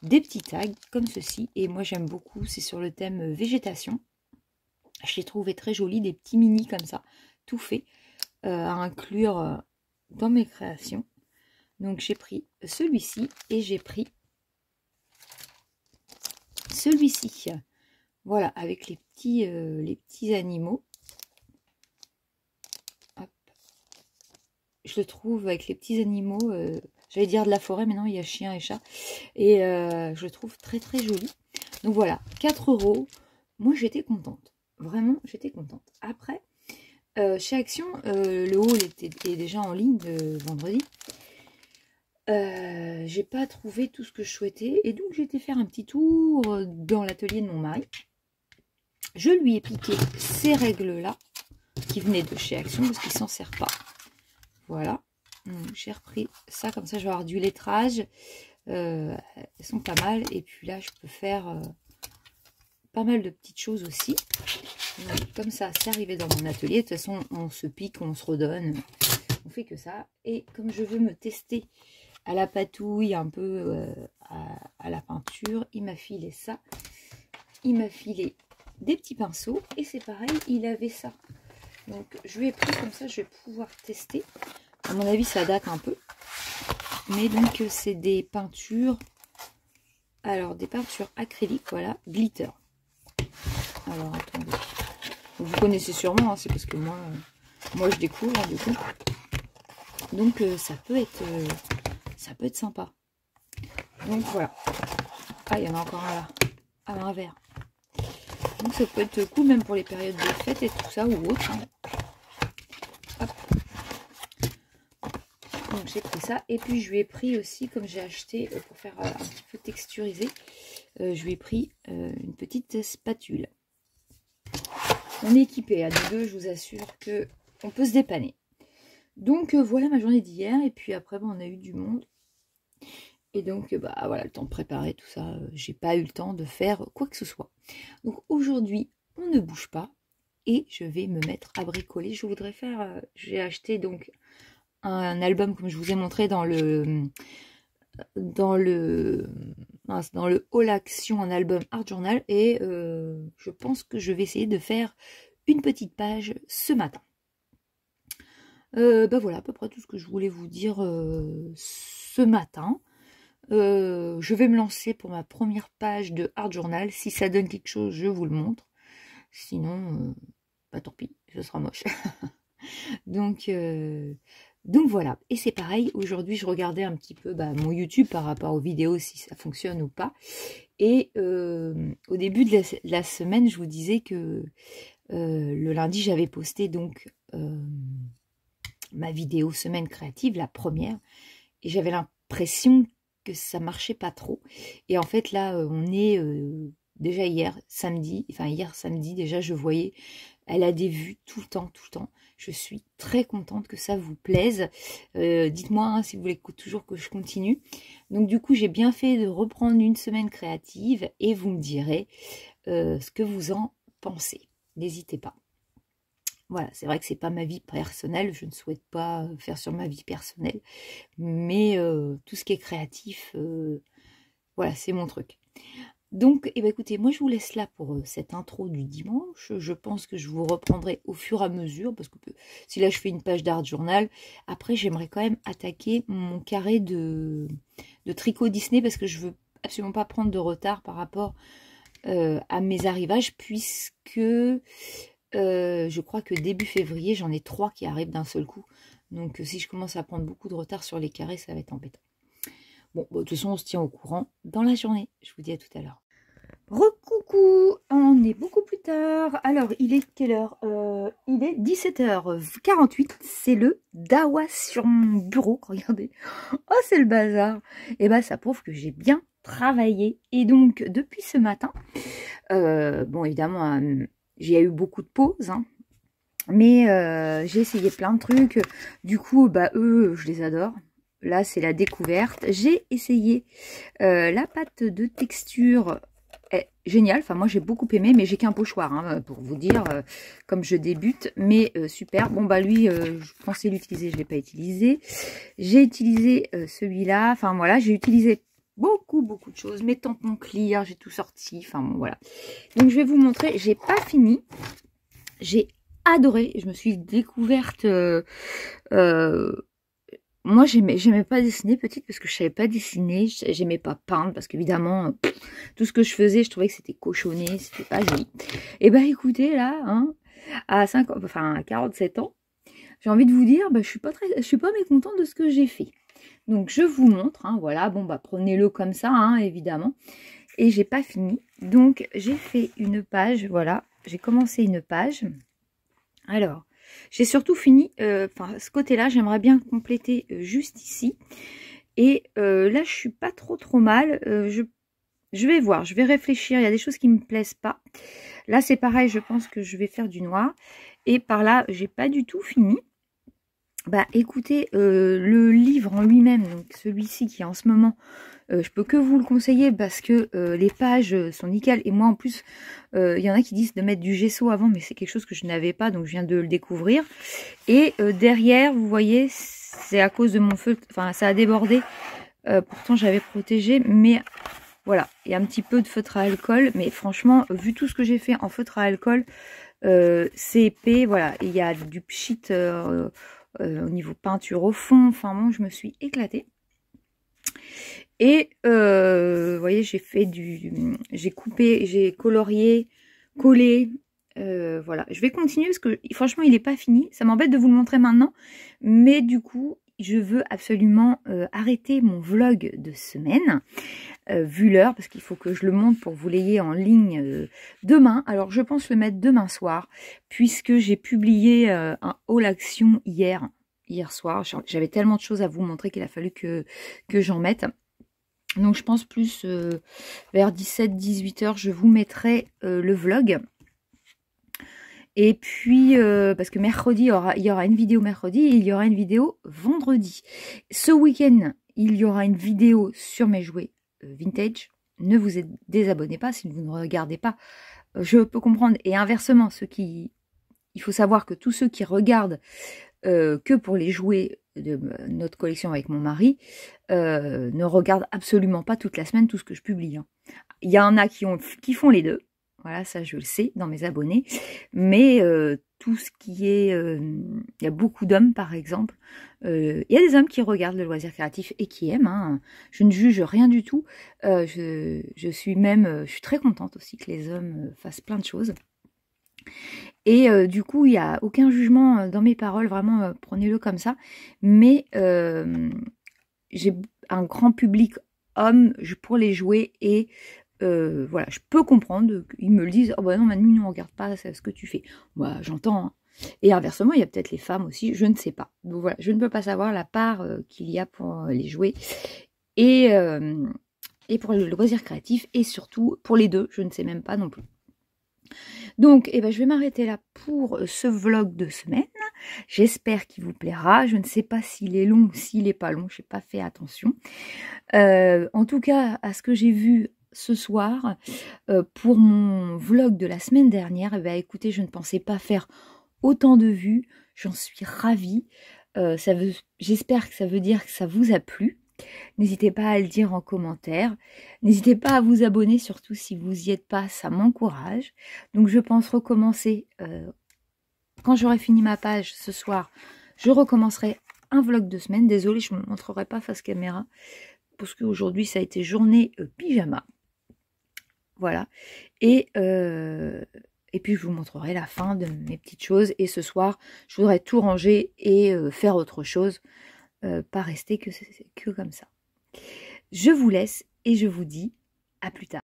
Des petits tags comme ceci, et moi j'aime beaucoup, c'est sur le thème végétation. Je les trouvais très jolis, des petits mini comme ça, tout fait, à inclure dans mes créations. Donc j'ai pris celui-ci et j'ai pris celui-ci. Voilà, avec les petits animaux. Hop. Je le trouve avec les petits animaux, j'allais dire de la forêt, mais non, il y a chien et chat. Et je le trouve très très joli. Donc voilà, 4 €. Moi j'étais contente. Vraiment, j'étais contente. Après, chez Action, le haul est déjà en ligne de vendredi. J'ai pas trouvé tout ce que je souhaitais. Et donc j'ai été faire un petit tour dans l'atelier de mon mari. Je lui ai piqué ces règles-là qui venaient de chez Action parce qu'il s'en sert pas. Voilà. J'ai repris ça, comme ça je vais avoir du lettrage. Elles sont pas mal. Et puis là, je peux faire pas mal de petites choses aussi. Donc, comme ça, c'est arrivé dans mon atelier. De toute façon, on se pique, on se redonne. On fait que ça. Et comme je veux me tester à la patouille, un peu à la peinture, il m'a filé ça. Il m'a filé des petits pinceaux. Et c'est pareil, il avait ça. Donc, je lui ai pris comme ça, je vais pouvoir tester. À mon avis, ça date un peu. Mais donc, c'est des peintures. Alors, des peintures acryliques, voilà, glitter. Alors, attendez. Vous connaissez sûrement, hein, c'est parce que moi je découvre, hein, du coup. Donc, ça peut être sympa. Donc, voilà. Ah, il y en a encore un là. À l'inverse. Donc, ça peut être cool, même pour les périodes de fête et tout ça, ou autre. Hein. Hop. Donc, j'ai pris ça. Et puis, je lui ai pris aussi, comme j'ai acheté pour faire un petit peu texturisé, je lui ai pris une petite spatule. On est équipé à nous deux, je vous assure que on peut se dépanner. Donc voilà ma journée d'hier. Et puis après, on a eu du monde. Et donc voilà, le temps de préparer tout ça. J'ai pas eu le temps de faire quoi que ce soit. Donc aujourd'hui, on ne bouge pas. Et je vais me mettre à bricoler. Je voudrais faire... j'ai acheté donc un album, comme je vous ai montré dans le Haul Action, un album Art Journal, et je pense que je vais essayer de faire une petite page ce matin. Voilà à peu près tout ce que je voulais vous dire ce matin. Je vais me lancer pour ma première page de Art Journal. Si ça donne quelque chose, je vous le montre. Sinon, tant pis, ce sera moche. Donc voilà, et c'est pareil, aujourd'hui je regardais un petit peu mon YouTube par rapport aux vidéos, si ça fonctionne ou pas. Et au début de la semaine, je vous disais que le lundi, j'avais posté donc ma vidéo semaine créative, la première. Et j'avais l'impression que ça marchait pas trop. Et en fait là, on est déjà hier samedi déjà, je voyais, elle a des vues tout le temps. Je suis très contente que ça vous plaise. Dites-moi hein, si vous voulez toujours que je continue. Donc du coup, j'ai bien fait de reprendre une semaine créative et vous me direz ce que vous en pensez. N'hésitez pas. Voilà, c'est vrai que c'est pas ma vie personnelle. Je ne souhaite pas faire sur ma vie personnelle. Mais tout ce qui est créatif, voilà, c'est mon truc. Donc, écoutez, moi je vous laisse là pour cette intro du dimanche. Je pense que je vous reprendrai au fur et à mesure, parce que si là je fais une page d'Art Journal, après j'aimerais quand même attaquer mon carré de tricot Disney, parce que je veux absolument pas prendre de retard par rapport à mes arrivages, puisque je crois que début février, j'en ai 3 qui arrivent d'un seul coup. Donc si je commence à prendre beaucoup de retard sur les carrés, ça va être embêtant. Bon, de toute façon, on se tient au courant dans la journée. Je vous dis à tout à l'heure. Recoucou, on est beaucoup plus tard. Alors, il est quelle heure? Il est 17h48. C'est le Dawa sur mon bureau. Regardez. Oh, c'est le bazar. Et ça prouve que j'ai bien travaillé. Et donc, depuis ce matin, bon, évidemment, j'ai eu beaucoup de pauses, hein, mais j'ai essayé plein de trucs. Du coup, eux, je les adore. Là, c'est la découverte. J'ai essayé la pâte de texture est génial. Enfin, moi, j'ai beaucoup aimé, mais j'ai qu'un pochoir, hein, pour vous dire, comme je débute. Mais super. Bon, bah lui, je pensais l'utiliser, je ne l'ai pas utilisé. J'ai utilisé celui-là. Enfin, voilà, j'ai utilisé beaucoup de choses. Mes tampons clear, j'ai tout sorti. Enfin, bon, voilà. Donc, je vais vous montrer. J'ai pas fini. J'ai adoré. Je me suis découverte... moi, j'aimais pas dessiner petite parce que je savais pas dessiner, j'aimais pas peindre parce qu'évidemment, tout ce que je faisais, je trouvais que c'était cochonné, c'était pas joli. Et bah écoutez, là, hein, à 47 ans, j'ai envie de vous dire, bah, je suis pas mécontente de ce que j'ai fait. Donc je vous montre, hein, voilà, bon bah prenez-le comme ça, hein, évidemment. Et j'ai pas fini. Donc j'ai fait une page, voilà, j'ai commencé une page. Alors, j'ai surtout fini, enfin ce côté-là, j'aimerais bien compléter juste ici. Et là, je suis pas trop mal. Je vais voir, je vais réfléchir. Il y a des choses qui me plaisent pas. Là, c'est pareil, je pense que je vais faire du noir. Et par là, j'ai pas du tout fini. Bah écoutez, le livre en lui-même, donc celui-ci qui est en ce moment, je peux que vous le conseiller parce que les pages sont nickel. Et moi en plus, il y en a qui disent de mettre du gesso avant, mais c'est quelque chose que je n'avais pas, donc je viens de le découvrir. Et derrière, vous voyez, c'est à cause de mon feutre, enfin ça a débordé. Pourtant j'avais protégé, mais voilà, il y a un petit peu de feutre à alcool. Mais franchement, vu tout ce que j'ai fait en feutre à alcool, c'est épais, voilà. Il y a du pchit au niveau peinture au fond, enfin bon, je me suis éclatée. Et vous voyez, j'ai coupé, j'ai colorié, collé, voilà. Je vais continuer parce que franchement, il n'est pas fini. Ça m'embête de vous le montrer maintenant, mais du coup, je veux absolument arrêter mon vlog de semaine, vu l'heure, parce qu'il faut que je le monte pour que vous l'ayez en ligne demain. Alors, je pense le mettre demain soir, puisque j'ai publié un haul action hier soir. J'avais tellement de choses à vous montrer qu'il a fallu que j'en mette. Donc, je pense plus vers 17-18 heures, je vous mettrai le vlog. Et puis, parce que mercredi, il y aura une vidéo mercredi et il y aura une vidéo vendredi. Ce week-end, il y aura une vidéo sur mes jouets vintage. Ne vous désabonnez pas si vous ne regardez pas. Je peux comprendre. Et inversement, il faut savoir que tous ceux qui regardent que pour les jouets de notre collection avec mon mari, ne regardent absolument pas toute la semaine tout ce que je publie. Hein. Il y en a qui font les deux. Voilà, ça je le sais dans mes abonnés. Mais tout ce qui est... il y a beaucoup d'hommes par exemple. Il y a des hommes qui regardent le loisir créatif et qui aiment. Hein. Je ne juge rien du tout. Je suis très contente aussi que les hommes fassent plein de choses. Et du coup, il n'y a aucun jugement dans mes paroles. Vraiment, prenez-le comme ça. Mais j'ai un grand public homme pour les jouets et... voilà, je peux comprendre qu'ils me le disent. Oh bah non, Manu, ne regarde pas ce que tu fais. Bah, j'entends. Hein. Et inversement, il y a peut-être les femmes aussi, je ne sais pas. Donc voilà, je ne peux pas savoir la part qu'il y a pour les jouets et pour le loisir créatif et surtout pour les deux, je ne sais même pas non plus. Donc, eh ben, je vais m'arrêter là pour ce vlog de semaine. J'espère qu'il vous plaira. Je ne sais pas s'il est long ou s'il n'est pas long. Je n'ai pas fait attention. En tout cas, à ce que j'ai vu ce soir, pour mon vlog de la semaine dernière, eh bien, écoutez, je ne pensais pas faire autant de vues. J'en suis ravie. J'espère que ça veut dire que ça vous a plu. N'hésitez pas à le dire en commentaire. N'hésitez pas à vous abonner, surtout si vous n'y êtes pas, ça m'encourage. Donc je pense recommencer, quand j'aurai fini ma page ce soir, je recommencerai un vlog de semaine. Désolée, je ne me montrerai pas face caméra, parce qu'aujourd'hui ça a été journée pyjama. Voilà. Et puis je vous montrerai la fin de mes petites choses. Et ce soir, je voudrais tout ranger et faire autre chose. Pas rester que comme ça. Je vous laisse et je vous dis à plus tard.